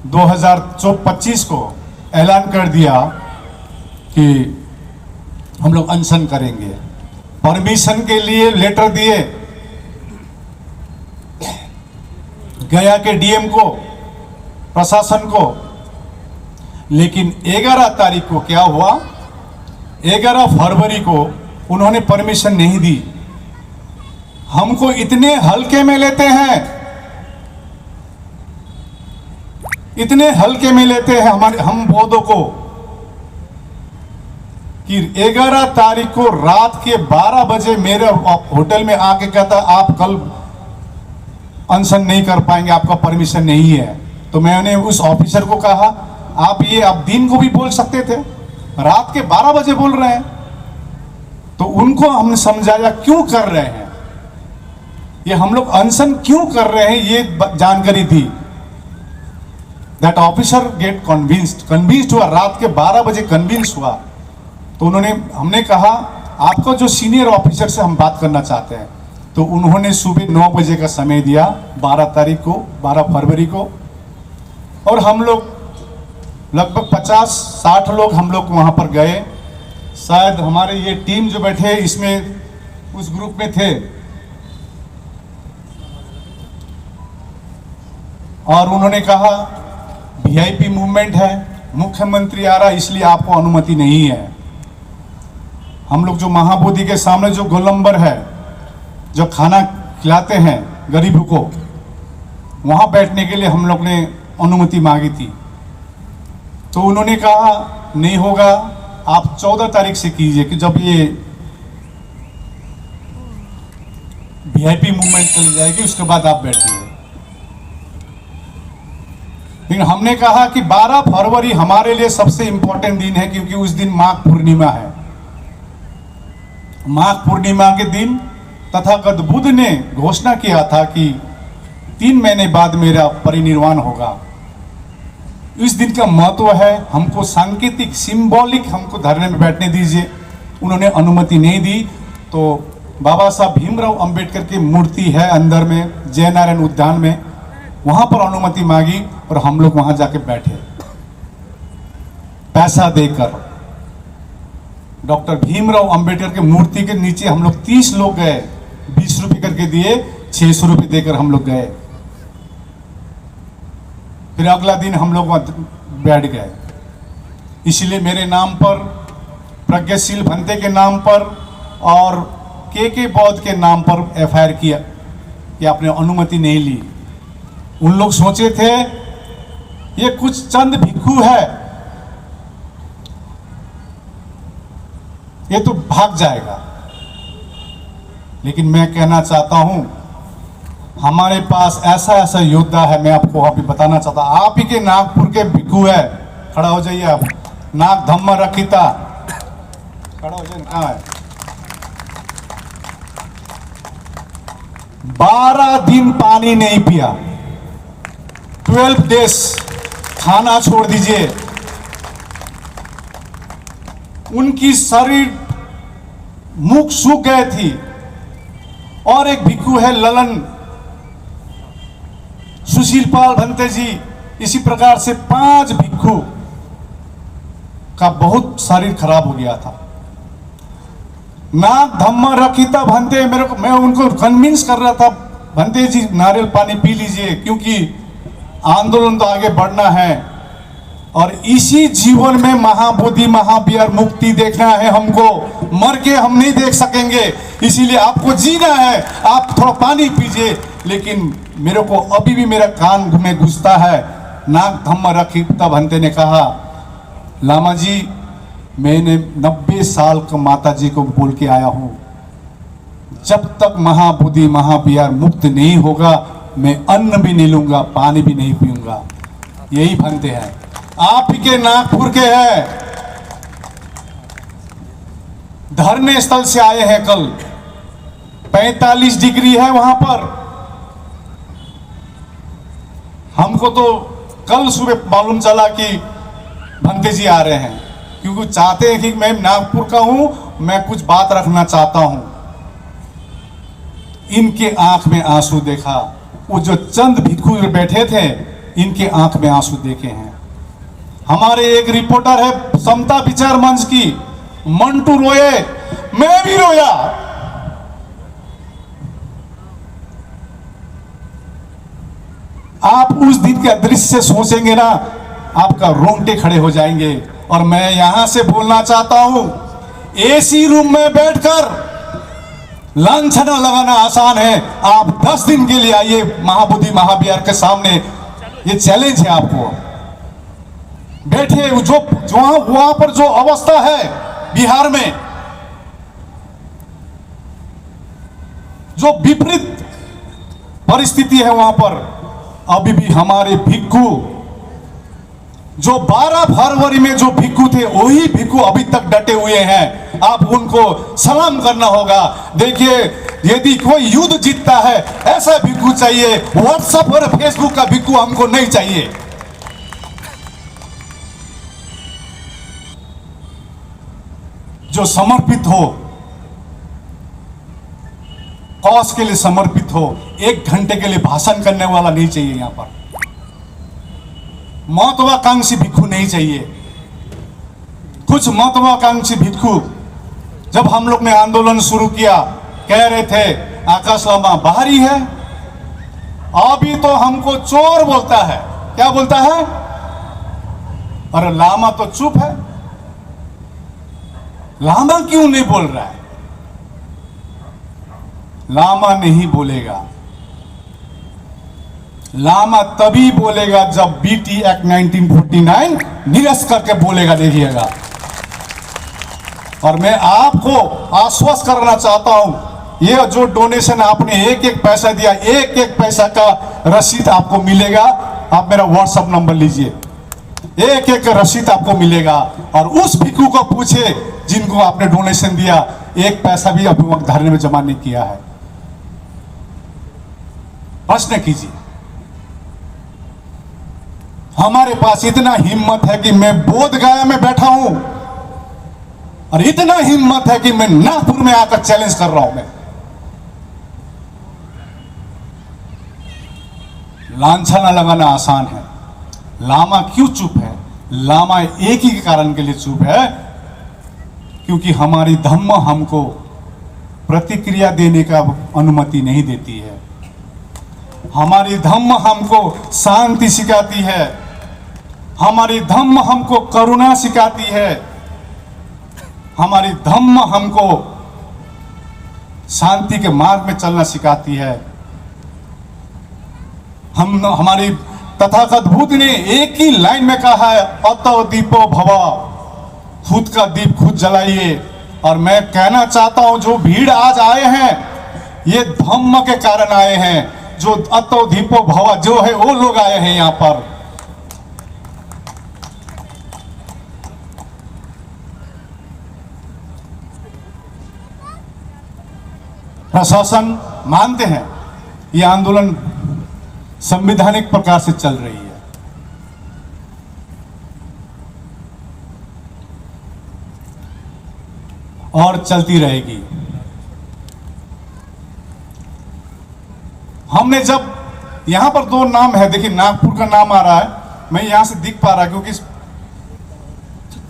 2025 को ऐलान कर दिया कि हम लोग अनशन करेंगे। परमिशन के लिए लेटर दिए गया के डीएम को, प्रशासन को। लेकिन 11 तारीख को क्या हुआ, 11 फरवरी को उन्होंने परमिशन नहीं दी। हमको इतने हल्के में लेते हैं, इतने हल्के में लेते हैं हम बौद्धों को कि 11 तारीख को रात के 12 बजे मेरे होटल में आके कहता आप कल अनशन नहीं कर पाएंगे, आपका परमिशन नहीं है। तो मैंने उस ऑफिसर को कहा आप दिन को भी बोल सकते थे, रात के 12 बजे बोल रहे हैं। तो उनको हमने समझाया क्यों कर रहे हैं, ये हम लोग अनशन क्यों कर रहे हैं, ये जानकारी दी। दैट ऑफिसर गेट कन्विंस्ड हुआ, रात के 12 बजे कन्विंस हुआ। तो हमने कहा आपका जो सीनियर ऑफिसर से हम बात करना चाहते हैं। तो उन्होंने सुबह 9 बजे का समय दिया, 12 तारीख को, 12 फरवरी को। और हम लोग लगभग 50-60 लोग हम लोग वहां पर गए। शायद हमारे ये टीम जो बैठे इसमें उस ग्रुप में थे। और उन्होंने कहा वीआईपी मूवमेंट है, मुख्यमंत्री आ रहा है, इसलिए आपको अनुमति नहीं है। हम लोग जो महाबोधि के सामने जो गोलंबर है, जो खाना खिलाते हैं गरीबों को, वहां बैठने के लिए हम लोग ने अनुमति मांगी थी। तो उन्होंने कहा नहीं होगा, आप 14 तारीख से कीजिए कि जब ये वीआईपी मूवमेंट चली जाएगी उसके बाद आप बैठिए। लेकिन हमने कहा कि 12 फरवरी हमारे लिए सबसे इंपॉर्टेंट दिन है, क्योंकि उस दिन माघ पूर्णिमा है। माघ पूर्णिमा के दिन तथागत बुद्ध ने घोषणा किया था कि 3 महीने बाद मेरा परिनिर्वाण होगा। इस दिन का महत्व है, हमको सांकेतिक सिंबॉलिक हमको धरने में बैठने दीजिए। उन्होंने अनुमति नहीं दी। तो बाबा साहब भीमराव अंबेडकर की मूर्ति है अंदर में, जयनारायण उद्यान में, वहां पर अनुमति मांगी और हम लोग वहां जाके बैठे पैसा देकर। डॉक्टर भीमराव अंबेडकर के मूर्ति के नीचे हम लोग 30 लोग गए, 20 रुपए करके दिए, 600 रुपए देकर हम लोग गए। फिर अगला दिन हम लोग बैठ गए। इसलिए मेरे नाम पर, प्रज्ञाशील भंते के नाम पर और के बौद्ध के नाम पर एफआईआर किया कि आपने अनुमति नहीं ली। उन लोग सोचे थे ये कुछ चंद भिक्षु है, ये तो भाग जाएगा। लेकिन मैं कहना चाहता हूं हमारे पास ऐसा ऐसा योद्धा है, मैं आपको अभी बताना चाहता हूं। आप ही के नागपुर के भिक्षु है, खड़ा हो जाइए आप, नाग धम्मा रखिता, खड़ा हो जाइए। कहाँ है? 12 दिन पानी नहीं पिया, 12 डेज खाना छोड़ दीजिए। उनकी शरीर मुख सूख गए थी। और एक भिक्षु है ललन सुशील पाल भंते जी, इसी प्रकार से 5 भिक्षु का बहुत शरीर खराब हो गया था। नाग धम्मा रखिता भंते, मैं उनको कन्विंस कर रहा था, भंते जी नारियल पानी पी लीजिए, क्योंकि आंदोलन तो आगे बढ़ना है और इसी जीवन में महाबोधि महाविहार मुक्ति देखना है हमको, मर के हम नहीं देख सकेंगे। इसीलिए आपको जीना है, आप थोड़ा पानी पीजिए। लेकिन मेरे को अभी भी मेरा कान में घुसता है। नाग धम्मा रखिता भंते ने कहा, लामा जी मैंने 90 साल का माता जी को बोल के आया हूं, जब तक महाबोधि महाबिहार मुक्त नहीं होगा मैं अन्न भी नहीं लूंगा, पानी भी नहीं पीऊंगा। यही बनते हैं। आप ही के नागपुर के हैं, धरने स्थल से आए हैं कल, 45 डिग्री है वहां पर। हमको तो कल सुबह मालूम चला कि भंते जी आ रहे हैं, क्योंकि चाहते हैं कि मैं नागपुर का हूं, मैं कुछ बात रखना चाहता हूं। इनके आंख में आंसू देखा, वो जो चंद भिक्षु बैठे थे इनके आंख में आंसू देखे हैं। हमारे एक रिपोर्टर है समता विचार मंच की, मंटू रोए, मैं भी रोया। आप उस दिन का दृश्य सोचेंगे ना, आपका रोंगटे खड़े हो जाएंगे। और मैं यहां से बोलना चाहता हूं, एसी रूम में बैठकर लांछना लगाना आसान है, आप 10 दिन के लिए आइए महाबोधि महाबिहार के सामने, ये चैलेंज है आपको। बैठिए, जो वहां पर जो अवस्था है बिहार में, जो विपरीत परिस्थिति है वहां पर, अभी भी हमारे भिक्षु जो 12 फरवरी में जो भिक्षु थे वही भिक्षु अभी तक डटे हुए हैं। आप उनको सलाम करना होगा। देखिए, यदि कोई युद्ध जीतता है ऐसा भिक्षु चाहिए, व्हाट्सएप और फेसबुक का भिक्षु हमको नहीं चाहिए। जो समर्पित हो, कॉज के लिए समर्पित हो, 1 घंटे के लिए भाषण करने वाला नहीं चाहिए। यहां पर महत्वाकांक्षी भिक्षु नहीं चाहिए। कुछ महत्वाकांक्षी भिक्षु, जब हम लोग ने आंदोलन शुरू किया, कह रहे थे आकाश लामा बाहरी है, अभी तो हमको चोर बोलता है। क्या बोलता है? और लामा तो चुप है। लामा क्यों नहीं बोल रहा है? लामा नहीं बोलेगा। लामा तभी बोलेगा जब बीटी एक्ट 1949 निरस्त करके बोलेगा। देखिएगा, और मैं आपको आश्वस्त करना चाहता हूं, ये जो डोनेशन आपने एक एक पैसा दिया, एक एक पैसा का रसीद आपको मिलेगा। आप मेरा व्हाट्सएप नंबर लीजिए, एक एक रसीद आपको मिलेगा। और उस भिक्षु को पूछे जिनको आपने डोनेशन दिया, एक पैसा भी अभी वक्त धरने में जमा नहीं किया है। प्रश्न कीजिए। हमारे पास इतना हिम्मत है कि मैं बोध गया में बैठा हूं, और इतना हिम्मत है कि मैं नागपुर में आकर चैलेंज कर रहा हूं। मैं लांछना लगाना आसान है। लामा क्यों चुप है? लामा एक ही कारण के लिए चुप है, क्योंकि हमारी धम्म हमको प्रतिक्रिया देने का अनुमति नहीं देती है। हमारी धम्म हमको शांति सिखाती है, हमारी धम्म हमको करुणा सिखाती है, हमारी धम्म हमको शांति के मार्ग में चलना सिखाती है। हमारी तथागत बुद्ध ने एक ही लाइन में कहा है, अतो दीपो भव, खुद का दीप खुद जलाइए। और मैं कहना चाहता हूं, जो भीड़ आज आए हैं ये धम्म के कारण आए हैं। जो अतो दीपो भव जो है वो लोग आए हैं यहां पर। प्रशासन मानते हैं ये आंदोलन संवैधानिक प्रकार से चल रही है, और चलती रहेगी। हमने जब यहां पर 2 नाम है, देखिए नागपुर का नाम आ रहा है, मैं यहां से दिख पा रहा, क्योंकि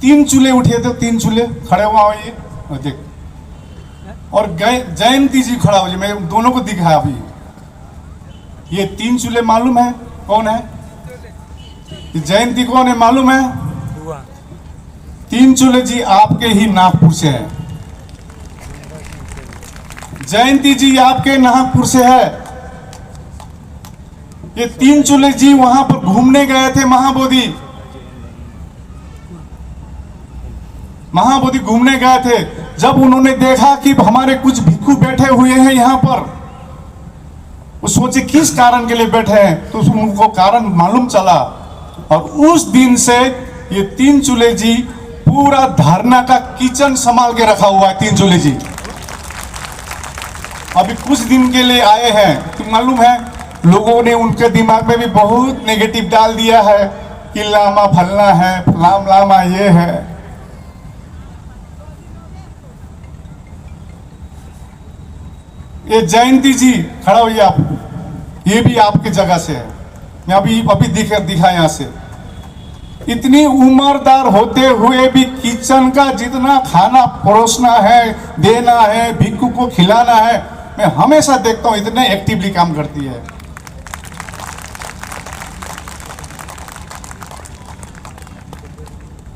3 चूल्हे उठे थे, 3 चूल्हे खड़े हुआ हो ये देख, और जयंती जी खड़ा हो जी, मैं दोनों को दिखा अभी। ये 3 चूल्हे मालूम है कौन है? ये जयंती कौन है मालूम है? 3 चूल्हे जी आपके ही नागपुर से है। जयंती जी आपके नागपुर से है। ये 3 चूल्हे जी वहां पर घूमने गए थे महाबोधि। महाबोधि घूमने गए थे, जब उन्होंने देखा कि हमारे कुछ भिक्षु बैठे हुए हैं यहाँ पर, वो सोचे किस कारण के लिए बैठे हैं, तो उनको कारण मालूम चला। और उस दिन से ये तीन चूल्हे जी पूरा धरना का किचन संभाल के रखा हुआ है। तीन चूल्हे जी अभी कुछ दिन के लिए आए हैं, तो मालूम है लोगों ने उनके दिमाग में भी बहुत नेगेटिव डाल दिया है कि लामा फलना है, फलाम लामा ये है। ये जयंती जी खड़ा हुई आप, ये भी आपके जगह से है। मैं अभी दिखा यहाँ से, इतनी उम्रदार होते हुए भी किचन का जितना खाना परोसना है, देना है, भिक्षु को खिलाना है, मैं हमेशा देखता हूं इतने एक्टिवली काम करती है।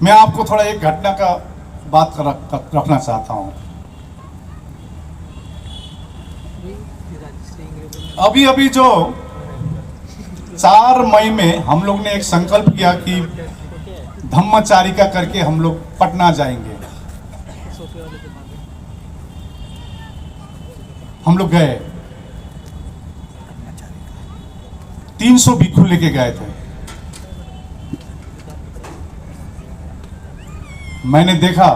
मैं आपको थोड़ा एक घटना का बात रखना चाहता हूं। अभी जो 4 मई में हम लोग ने एक संकल्प किया कि धम्मचारिका करके हम लोग पटना जाएंगे। हम लोग गए, 300 भिक्षु लेके गए थे। मैंने देखा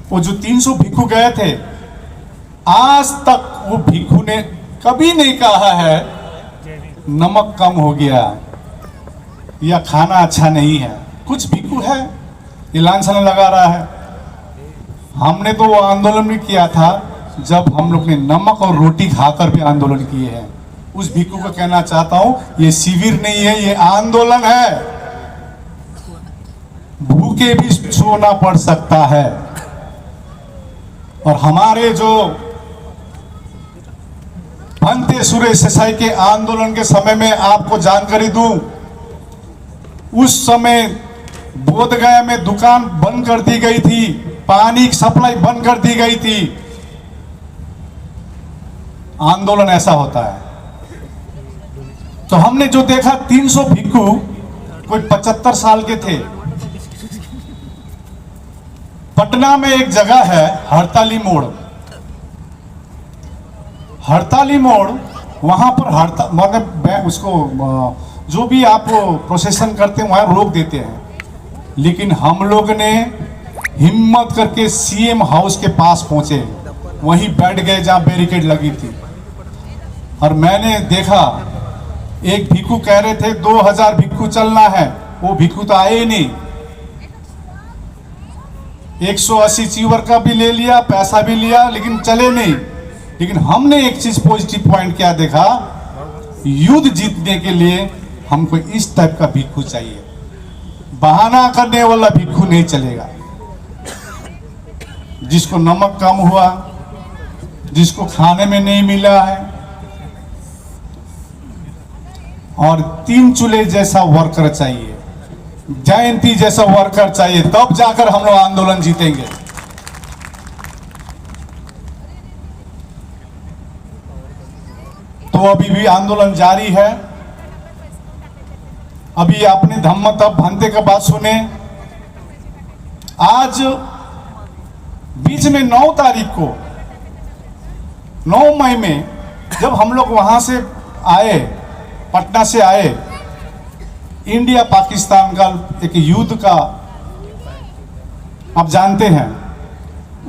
वो जो 300 भिक्षु गए थे, आज तक वो भिक्षु ने कभी नहीं कहा है नमक कम हो गया या खाना अच्छा नहीं है। कुछ भिक्षु है ये लांछन लगा रहा है। हमने तो वो आंदोलन भी किया था जब हम लोग ने नमक और रोटी खाकर भी आंदोलन किए हैं। उस भिक्षु को कहना चाहता हूं, ये शिविर नहीं है, ये आंदोलन है। भूखे भी सोना पड़ सकता है। और हमारे जो भंते सुरेश देसाई के आंदोलन के समय में आपको जानकारी दूं, उस समय बोधगया में दुकान बंद कर दी गई थी, पानी की सप्लाई बंद कर दी गई थी। आंदोलन ऐसा होता है। तो हमने जो देखा 300 भिक्षु कोई 75 साल के थे। पटना में एक जगह है हड़ताली मोड़। हड़ताली मोड़, वहां पर मतलब उसको जो भी आप प्रोसेसन करते हैं वहां रोक देते हैं। लेकिन हम लोग ने हिम्मत करके सीएम हाउस के पास पहुंचे, वहीं बैठ गए जहां बैरिकेड लगी थी। और मैंने देखा एक भिक्षु कह रहे थे 2000 भिक्षु चलना है, वो भिक्षु तो आए ही नहीं। 180 चीवर का भी ले लिया, पैसा भी लिया, लेकिन चले नहीं। लेकिन हमने एक चीज पॉजिटिव पॉइंट क्या देखा, युद्ध जीतने के लिए हमको इस टाइप का भिक्षु चाहिए। बहाना करने वाला भिक्षु नहीं चलेगा। जिसको नमक कम हुआ, जिसको खाने में नहीं मिला है, और 3 चूल्हे जैसा वर्कर चाहिए, जयंती जैसा वर्कर चाहिए, तब जाकर हम लोग आंदोलन जीतेंगे। तो अभी भी आंदोलन जारी है। अभी आपने धम्म तप भंते का बात सुने। आज बीच में 9 तारीख को, 9 मई में जब हम लोग वहां से आए, पटना से आए, इंडिया पाकिस्तान का एक युद्ध का आप जानते हैं,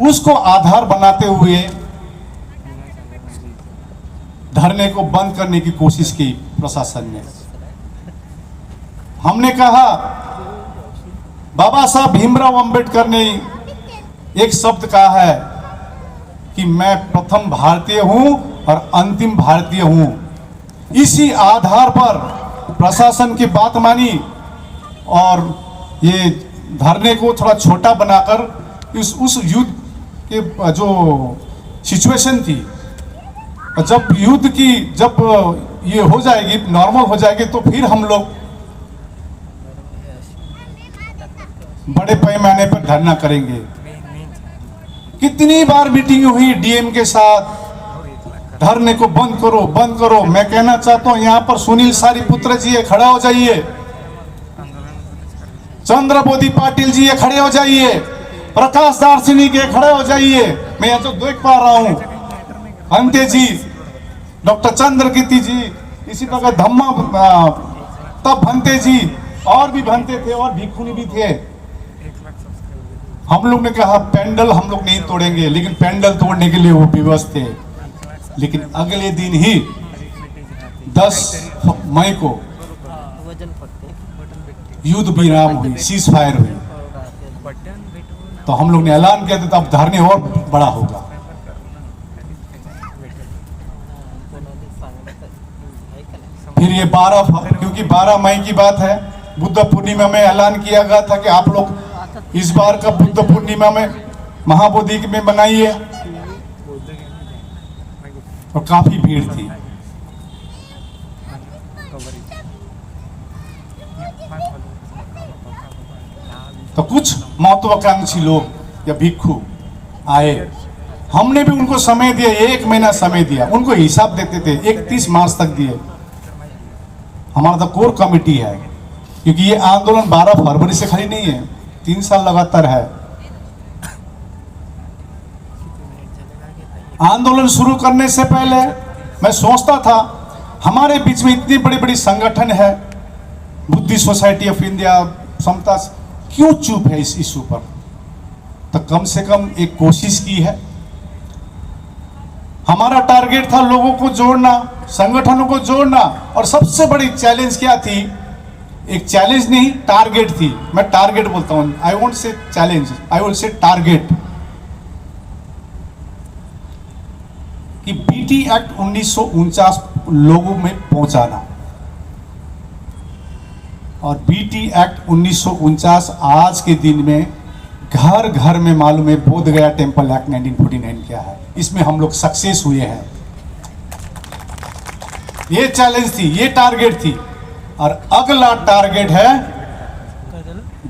उसको आधार बनाते हुए धरने को बंद करने की कोशिश की प्रशासन ने। हमने कहा, बाबा साहब भीमराव अंबेडकर ने एक शब्द कहा है कि मैं प्रथम भारतीय हूं और अंतिम भारतीय हूं। इसी आधार पर प्रशासन की बात मानी और ये धरने को थोड़ा छोटा बनाकर उस युद्ध के जो सिचुएशन थी, जब युद्ध की जब ये हो जाएगी, नॉर्मल हो जाएगी, तो फिर हम लोग बड़े पैमाने पर धरना करेंगे। कितनी बार मीटिंग हुई डीएम के साथ, धरने को बंद करो, बंद करो। मैं कहना चाहता हूं, यहां पर सुनील सारीपुत्र जी खड़ा हो जाइए। चंद्रबोधी पाटिल जी ये खड़े हो जाइए, प्रकाश दार्शनिक के खड़े हो जाइए। मैं यहाँ तो देख पा रहा हूँ अंते जी, डॉक्टर चंद्रकीर्ति जी, इसी प्रकार धम्मा तब भंते जी, और भी भंते थे और भिक्षुनी भी थे। हम लोग ने कहा पेंडल हम लोग नहीं तोड़ेंगे, लेकिन पेंडल तोड़ने के लिए वो विवश थे। लेकिन अगले दिन ही 10 मई को युद्ध विराम हुई, सीज फायर हुई। तो हम लोग ने ऐलान किया था अब धरने और बड़ा होगा। फिर ये 12 क्योंकि 12 मई की बात है, बुद्ध पूर्णिमा में ऐलान किया गया था कि आप लोग इस बार का बुद्ध पूर्णिमा में महाबोधि में बनाइए, और काफी भीड़ थी। तो कुछ महत्वाकांक्षी लोग या भिक्षु आए, हमने भी उनको समय दिया, 1 महीना समय दिया, उनको हिसाब देते थे, 31 मार्च तक दिए। हमारा तो कोर कमेटी है, क्योंकि ये आंदोलन 12 फरवरी से खाली नहीं है, 3 साल लगातार है। आंदोलन शुरू करने से पहले मैं सोचता था हमारे बीच में इतनी बड़ी बड़ी संगठन है, बुद्धिस्ट सोसाइटी ऑफ इंडिया, समता, क्यों चुप है इस इशू पर? तो कम से कम एक कोशिश की है। हमारा टारगेट था लोगों को जोड़ना, संगठनों को जोड़ना, और सबसे बड़ी चैलेंज क्या थी? एक चैलेंज नहीं, टारगेट थी। मैं टारगेट बोलता हूं, I won't say challenge, I will say target, कि बीटी एक्ट 1949 लोगों में पहुंचाना। और बीटी एक्ट 1949 आज के दिन में घर घर में मालूम है। बोध गया टेम्पल एक्ट 1949 क्या है, इसमें हम लोग सक्सेस हुए हैं। ये चैलेंज थी, ये टारगेट थी। और अगला टारगेट है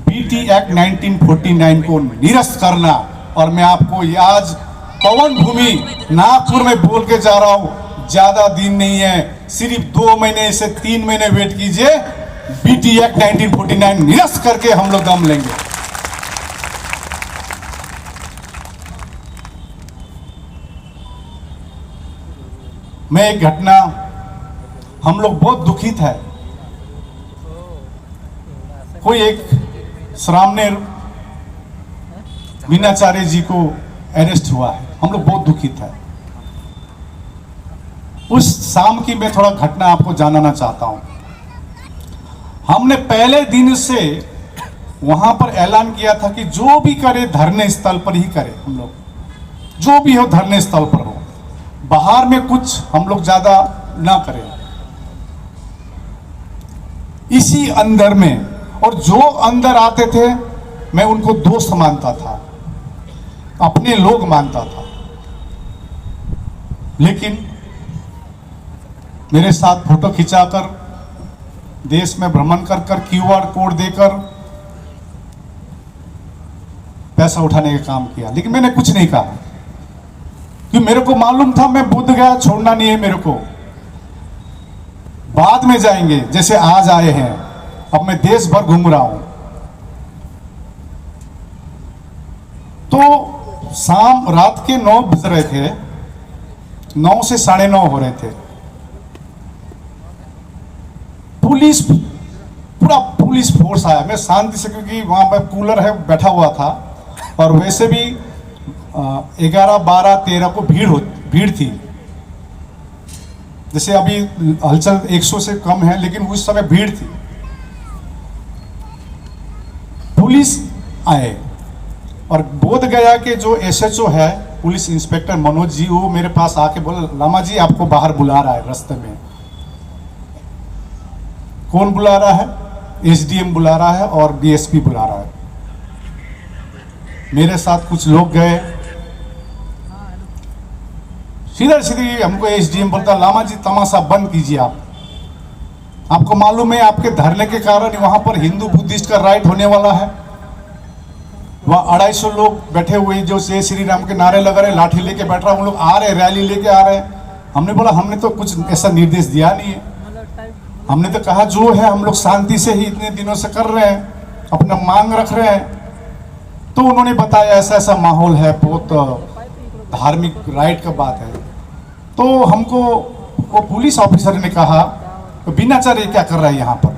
बीटी एक्ट 1949 को निरस्त करना। और मैं आपको आज पवन भूमि नागपुर में बोल के जा रहा हूं, ज्यादा दिन नहीं है, सिर्फ 2 महीने से 3 महीने वेट कीजिए, बीटी एक्ट 1949 निरस्त करके हम लोग दम लेंगे। मैं एक घटना, हम लोग बहुत दुखित है। कोई एक श्रामनेर मीनाचार्य जी को अरेस्ट हुआ है, हम लोग बहुत दुखित है। उस शाम की मैं थोड़ा घटना आपको जानना चाहता हूं। हमने पहले दिन से वहां पर ऐलान किया था कि जो भी करे धरने स्थल पर ही करे, हम लोग जो भी हो धरने स्थल पर हो, बाहर में कुछ हम लोग ज्यादा ना करें। इसी अंदर में, और जो अंदर आते थे मैं उनको दोस्त मानता था, अपने लोग मानता था। लेकिन मेरे साथ फोटो खिंचाकर, देश में भ्रमण कर कर, क्यूआर कोड देकर पैसा उठाने का काम किया। लेकिन मैंने कुछ नहीं कहा, क्योंकि मेरे को मालूम था मैं बुद्ध गया छोड़ना नहीं है मेरे को। बाद में जाएंगे, जैसे आज आए हैं, अब मैं देश भर घूम रहा हूं। तो शाम रात के 9 बज रहे थे, 9 से 9:30 हो रहे थे। पुलिस, पूरा पुलिस फोर्स आया। मैं शांति से, क्योंकि वहां पर कूलर है, बैठा हुआ था। और वैसे भी 11, 12, 13 को भीड़ थी। जैसे अभी हलचल 100 से कम है, लेकिन उस समय भीड़ थी। पुलिस आए, और बोध गया के जो एसएचओ है, पुलिस इंस्पेक्टर मनोज जी, वो मेरे पास आके बोले, लामा जी आपको बाहर बुला रहा है रास्ते में। कौन बुला रहा है? एसडीएम बुला रहा है और डीएसपी बुला रहा है। मेरे साथ कुछ लोग गए, सीधा सीधी हमको एसडीएम बोलता, लामा जी तमाशा बंद कीजिए आप। आपको मालूम है आपके धरने के कारण वहां पर हिंदू बुद्धिस्ट का राइट होने वाला है। वहां 250 लोग बैठे हुए जो जय श्री राम के नारे लगा रहे, लाठी लेके बैठ रहा, उन लोग आ रहे, रैली लेके आ रहे हैं। हमने बोला हमने तो कुछ ऐसा निर्देश दिया नहीं है, हमने तो कहा जो है हम लोग शांति से ही इतने दिनों से कर रहे हैं, अपना मांग रख रहे हैं। तो उन्होंने बताया ऐसा ऐसा माहौल है, बहुत धार्मिक राइट का बात है। तो हमको वो पुलिस ऑफिसर ने कहा तो बिनाचार ये क्या कर रहा है यहाँ पर।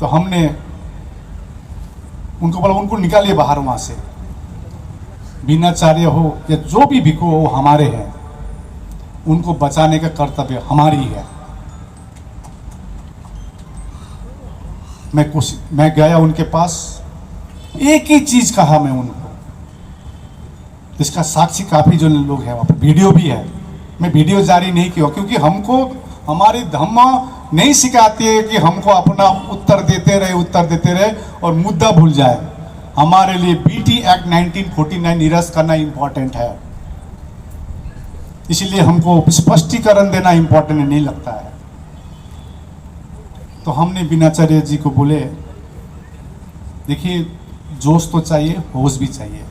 तो हमने उनको बोला उनको निकालिए बाहर वहां से, बिनाचार्य हो या जो भी भिखु हो वो हमारे हैं, उनको बचाने का कर्तव्य हमारी है। मैं गया उनके पास, एक ही चीज कहा मैं उनको, इसका साक्षी काफी जो लोग हैं वहां पर, वीडियो भी है। मैं वीडियो जारी नहीं किया क्योंकि हमको हमारी धम्म नहीं सिखाती है कि हमको अपना उत्तर देते रहे और मुद्दा भूल जाए। हमारे लिए बीटी एक्ट 1949 निरस्त करना इंपॉर्टेंट है, इसलिए हमको स्पष्टीकरण देना इंपॉर्टेंट नहीं लगता है। तो हमने बिनाचार्य जी को बोले देखिए जोश तो चाहिए, होश भी चाहिए।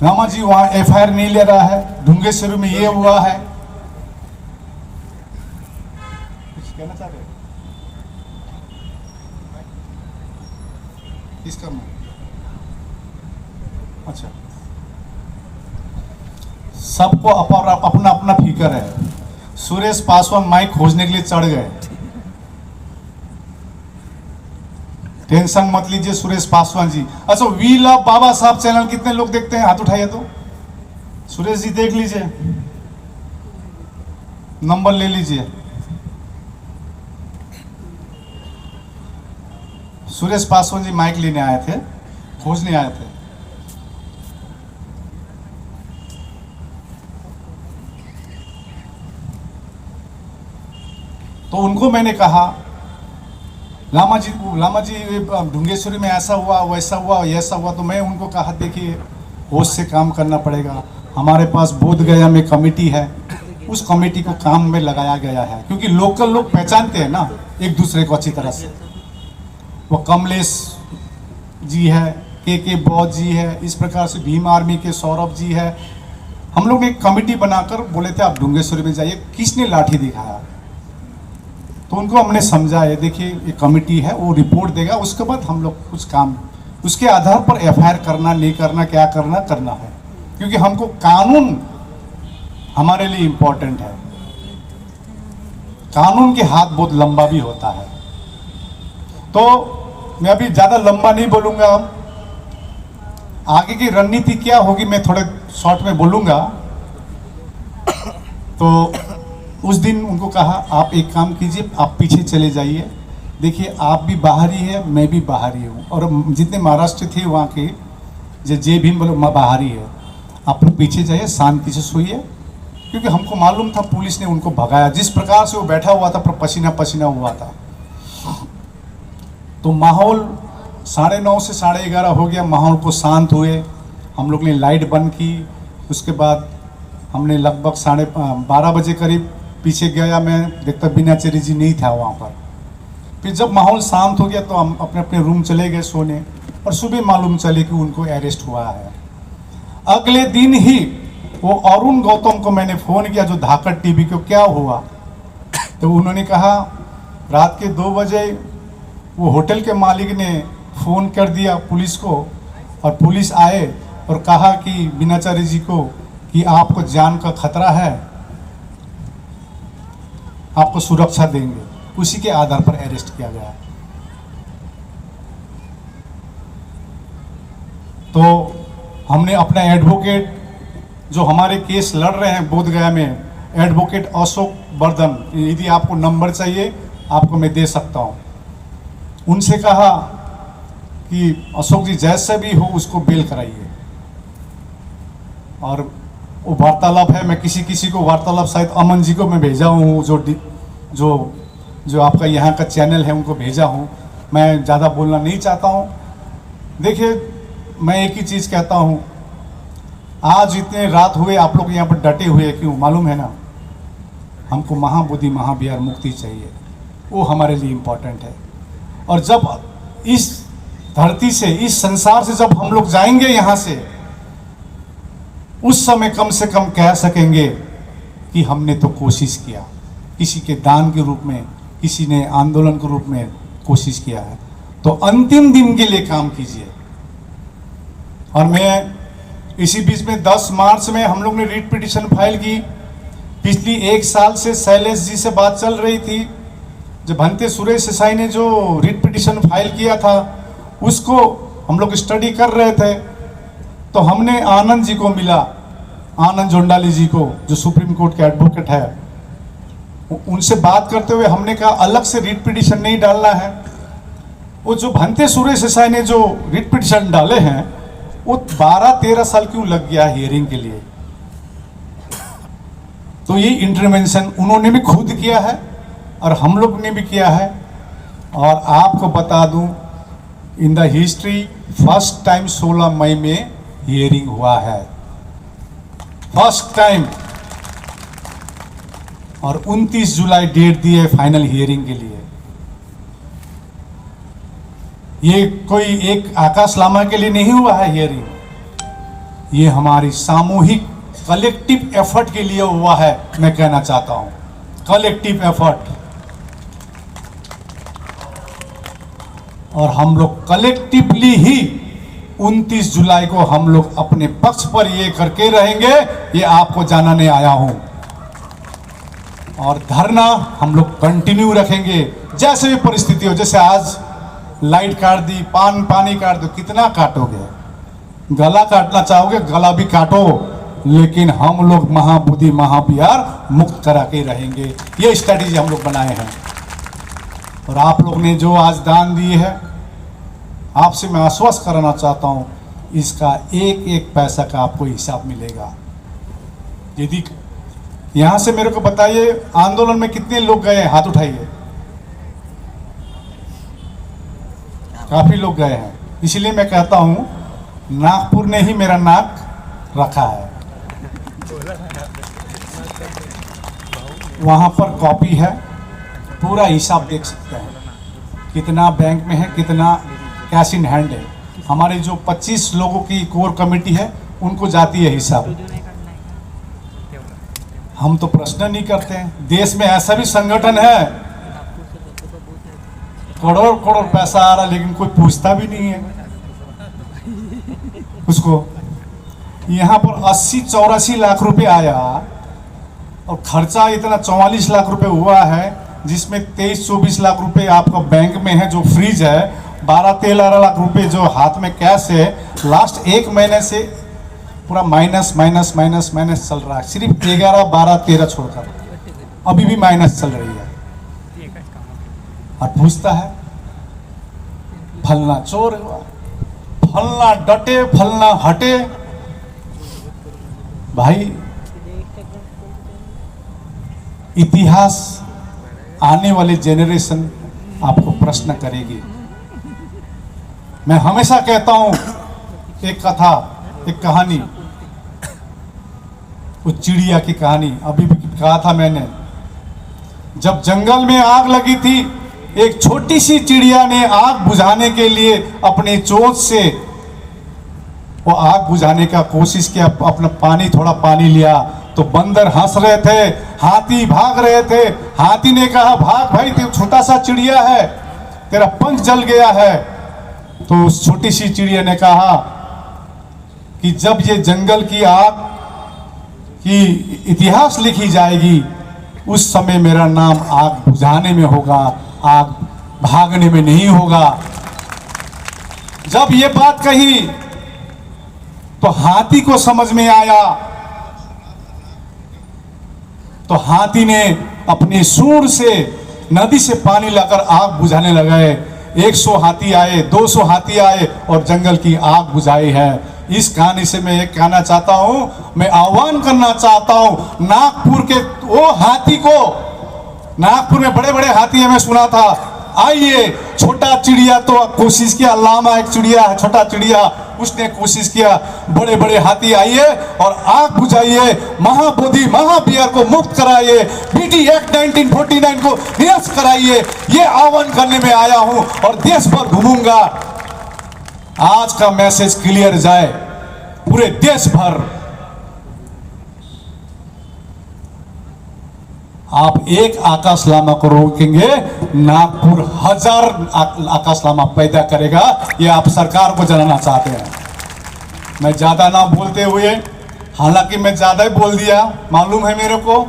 रामा जी वहां एफआईआर नहीं ले रहा है, ढुंगेश्वरी में ये हुआ है। कुछ कहना चाह रहे? किसका अच्छा, सबको अपना अपना फिक्र है। सुरेश पासवान माइक खोजने के लिए चढ़ गए, टेंशन मत लीजिए सुरेश पासवान जी। अच्छा, वी लव बाबा साहब चैनल कितने लोग देखते हैं, हाथ उठाइए तो। सुरेश जी देख लीजिए, नंबर ले लीजिए। सुरेश पासवान जी माइक लेने आए थे, खोजने आए थे। तो उनको मैंने कहा लामा जी ढुंगेश्वरी में ऐसा हुआ, वैसा हुआ, ऐसा हुआ। तो मैं उनको कहा देखिए होश से काम करना पड़ेगा। हमारे पास बोध गया में कमेटी है, उस कमेटी को काम में लगाया गया है, क्योंकि लोकल लोग पहचानते हैं ना एक दूसरे को अच्छी तरह से। वो कमलेश जी है, के बौद्ध जी है, इस प्रकार से भीम आर्मी के सौरभ जी है। हम लोग ने एक कमेटी बनाकर बोले थे आप ढुंगेश्वरी में जाइए। किसने लाठी दिखाया? तो उनको हमने समझाया देखिए ये कमेटी है, वो रिपोर्ट देगा, उसके बाद हम लोग कुछ काम उसके आधार पर एफआईआर करना नहीं करना, क्या करना है, क्योंकि हमको कानून हमारे लिए इम्पोर्टेंट है। कानून के हाथ बहुत लंबा भी होता है। तो मैं अभी ज़्यादा लंबा नहीं बोलूँगा, आगे की रणनीति क्या होगी मैं थोड़े शॉर्ट में बोलूँगा। तो उस दिन उनको कहा आप एक काम कीजिए, आप पीछे चले जाइए। देखिए आप भी बाहरी है, मैं भी बाहरी हूँ, और जितने महाराष्ट्र थे वहाँ के जय भीम बोलो बाहरी है। आप लोग पीछे जाइए, शांति से सोइए, क्योंकि हमको मालूम था पुलिस ने उनको भगाया। जिस प्रकार से वो बैठा हुआ था पर पसीना पसीना हुआ था। तो माहौल 9:30 से 11:30 हो गया, माहौल को शांत हुए। हम लोग ने लाइट बंद की। उसके बाद हमने लगभग 12:30 बजे करीब पीछे गया, मैं देखता बिनाचार्य जी नहीं था वहाँ पर। फिर जब माहौल शांत हो गया तो हम अपने अपने रूम चले गए सोने, और सुबह मालूम चले कि उनको अरेस्ट हुआ है। अगले दिन ही वो अरुण गौतम को मैंने फ़ोन किया, जो धाकड़ टीवी को, क्या हुआ? तो उन्होंने कहा रात के 2 बजे वो होटल के मालिक ने फ़ोन कर दिया पुलिस को, और पुलिस आए और कहा कि बिनाचार्य जी को कि आपको जान का खतरा है, आपको सुरक्षा देंगे। उसी के आधार पर अरेस्ट किया गया। तो हमने अपना एडवोकेट जो हमारे केस लड़ रहे हैं बोध गया में, एडवोकेट अशोक वर्धन, यदि आपको नंबर चाहिए आपको मैं दे सकता हूं, उनसे कहा कि अशोक जी जैसे भी हो उसको बेल कराइए। और वो वार्तालाप है, मैं किसी को वार्तालाप शायद अमन जी को मैं भेजा हूँ, जो आपका यहाँ का चैनल है उनको भेजा हूँ। मैं ज़्यादा बोलना नहीं चाहता हूँ। देखिए मैं एक ही चीज़ कहता हूँ, आज इतने रात हुए आप लोग यहाँ पर डटे हुए क्यों मालूम है ना? हमको महाबोधि महाविहार मुक्ति चाहिए, वो हमारे लिए इम्पोर्टेंट है। और जब इस धरती से, इस संसार से जब हम लोग जाएंगे यहाँ से, उस समय कम से कम कह सकेंगे कि हमने तो कोशिश किया, किसी के दान के रूप में, किसी ने आंदोलन के रूप में कोशिश किया है, तो अंतिम दिन के लिए काम कीजिए। और मैं इसी बीच में 10 मार्च में हम लोग ने रीट पिटीशन फाइल की। पिछली 1 साल से शैलेश जी से बात चल रही थी, जब भंते सुरेश देसाई ने जो रीट पिटीशन फाइल किया था उसको हम लोग स्टडी कर रहे थे, तो हमने आनंद जी को मिला, आनंद जोंडाली जी को, जो सुप्रीम कोर्ट के एडवोकेट है, उनसे बात करते हुए हमने कहा अलग से रीट पिटीशन नहीं डालना है। वो जो भंते सुरेश देसाई ने जो रीट पिटीशन डाले हैं वो 12-13 साल क्यों लग गया हियरिंग के लिए। तो ये इंटरवेंशन उन्होंने भी खुद किया है और हम लोग ने भी किया है। और आपको बता दूं, in the history first time 16 मई में हियरिंग हुआ है, फर्स्ट टाइम। और 29 जुलाई डेट दी है फाइनल हियरिंग के लिए। ये कोई एक आकाश लामा के लिए नहीं हुआ है हियरिंग, ये हमारी सामूहिक कलेक्टिव एफर्ट के लिए हुआ है। मैं कहना चाहता हूं कलेक्टिव एफर्ट, और हम लोग कलेक्टिवली ही 29 जुलाई को हम लोग अपने पक्ष पर ये करके रहेंगे, ये आपको जानने आया हूं। और धरना हम लोग कंटिन्यू रखेंगे जैसे भी परिस्थिति हो। जैसे आज लाइट काट दी, पानी काट दो, कितना काटोगे? गला काटना चाहोगे गला भी काटो, लेकिन हम लोग महाबुद्धि महाबिहार मुक्त करा के रहेंगे। ये स्ट्रैटेजी हम लोग बनाए हैं। और आप लोग ने जो आज दान दिए है, आपसे मैं आश्वस्त कराना चाहता हूं, इसका एक एक पैसा का आपको हिसाब मिलेगा। यदि यहां से मेरे को बताइए आंदोलन में कितने लोग गए, हाथ उठाइए। काफी लोग गए हैं, इसलिए मैं कहता हूं नागपुर ने ही मेरा नाक रखा है। वहां पर कॉपी है, पूरा हिसाब देख सकते हैं, कितना बैंक में है, कितना कैश इन हैंड है। हमारे जो 25 लोगों की कोर कमेटी है उनको जाती है हिसाब। हम तो प्रश्न नहीं करते हैं। देश में ऐसा भी संगठन है, करोड़ करोड़ पैसा आ रहा लेकिन कोई पूछता भी नहीं है उसको। यहाँ पर 80-84 लाख रुपए आया और खर्चा इतना 44 लाख रुपए हुआ है, जिसमें 23-24 लाख रुपए आपका बैंक में है जो फ्रीज है, 12-13 लाख रुपए जो हाथ में कैश है। लास्ट 1 महीने से पूरा माइनस माइनस माइनस माइनस चल रहा है, सिर्फ 11, 12, 13 छोड़कर अभी भी माइनस चल रही है। और पूछता है फलना चोर हुआ, फलना डटे, फलना हटे। भाई इतिहास आने वाले जेनरेशन आपको प्रश्न करेगी। मैं हमेशा कहता हूं एक कथा, एक कहानी, वो चिड़िया की कहानी अभी भी कहा था मैंने। जब जंगल में आग लगी थी, एक छोटी सी चिड़िया ने आग बुझाने के लिए अपनी चोंच से वो आग बुझाने का कोशिश किया, अपना थोड़ा पानी लिया, तो बंदर हंस रहे थे, हाथी भाग रहे थे। हाथी ने कहा भाग भाई, तू छोटा सा चिड़िया है, तेरा पंख जल गया है। तो उस छोटी सी चिड़िया ने कहा कि जब ये जंगल की आग की इतिहास लिखी जाएगी, उस समय मेरा नाम आग बुझाने में होगा, आग भागने में नहीं होगा। जब ये बात कही तो हाथी को समझ में आया, तो हाथी ने अपने सूंड से नदी से पानी लाकर आग बुझाने लगे। 100 हाथी आए, 200 हाथी आए और जंगल की आग बुझाई है। इस कहानी से मैं एक कहना चाहता हूं, मैं आह्वान करना चाहता हूं नागपुर के वो हाथी को। नागपुर में बड़े बड़े हाथी हमें सुना था, आइए छोटा चिड़िया तो कोशिश किया, लामा एक चिड़िया है, छोटा चिड़िया, उसने कोशिश किया, बड़े बड़े हाथी आइए और आग बुझाइए, महाबोधि महाबिहार को मुक्त कराइए, बीटी एक्ट 1949 को निरस्त कराइए। ये आह्वान करने में आया हूं और देश भर घूमूंगा। आज का मैसेज क्लियर जाए पूरे देश भर। आप एक आकाश लामा को रोकेंगे, नागपुर 1000 आकाश लामा पैदा करेगा। ये आप सरकार को जनाना चाहते हैं। मैं ज्यादा ना बोलते हुए, हालांकि मैं ज्यादा ही बोल दिया, मालूम है मेरे को।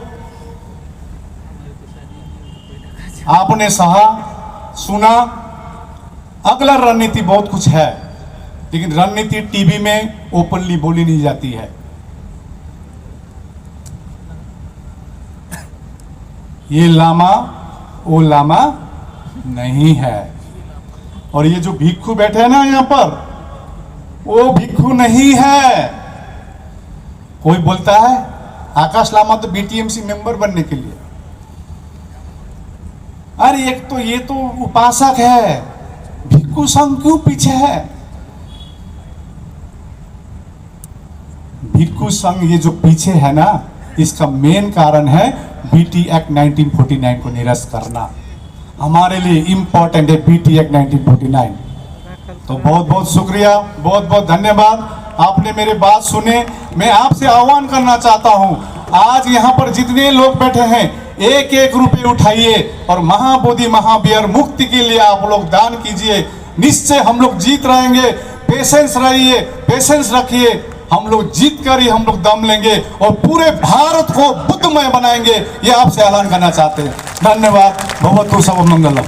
आपने सहा सुना। अगला रणनीति बहुत कुछ है, लेकिन रणनीति टीवी में ओपनली बोली नहीं जाती है। ये लामा वो लामा नहीं है। और ये जो भिक्खु बैठे हैं ना यहाँ पर, वो भिक्खु नहीं है। कोई बोलता है आकाश लामा तो बीटीएमसी मेंबर बनने के लिए। अरे एक तो ये तो उपासक है, भिक्खु संघ क्यों पीछे है? भिक्खु संघ ये जो पीछे है ना, इसका मेन कारण है बीटी एक्ट 1949 को निरस्त करना। हमारे लिए इंपॉर्टेंट है बीटी एक्ट 1949। तो बहुत बहुत शुक्रिया, बहुत बहुत धन्यवाद, आपने मेरी बात सुने। मैं आपसे आह्वान करना चाहता हूं, आज यहाँ पर जितने लोग बैठे हैं, एक एक रुपए उठाइए और महाबोधि महावीर मुक्ति के लिए आप लोग दान कीजिए। निश्चय हम लोग जीत रहेंगे। पेशेंस रहिए, पेशेंस रखिए। हम लोग जीत कर ही हम लोग दम लेंगे और पूरे भारत को बुद्धमय बनाएंगे। ये आपसे ऐलान करना चाहते हैं। धन्यवाद। भवतु सर्वमंगलम।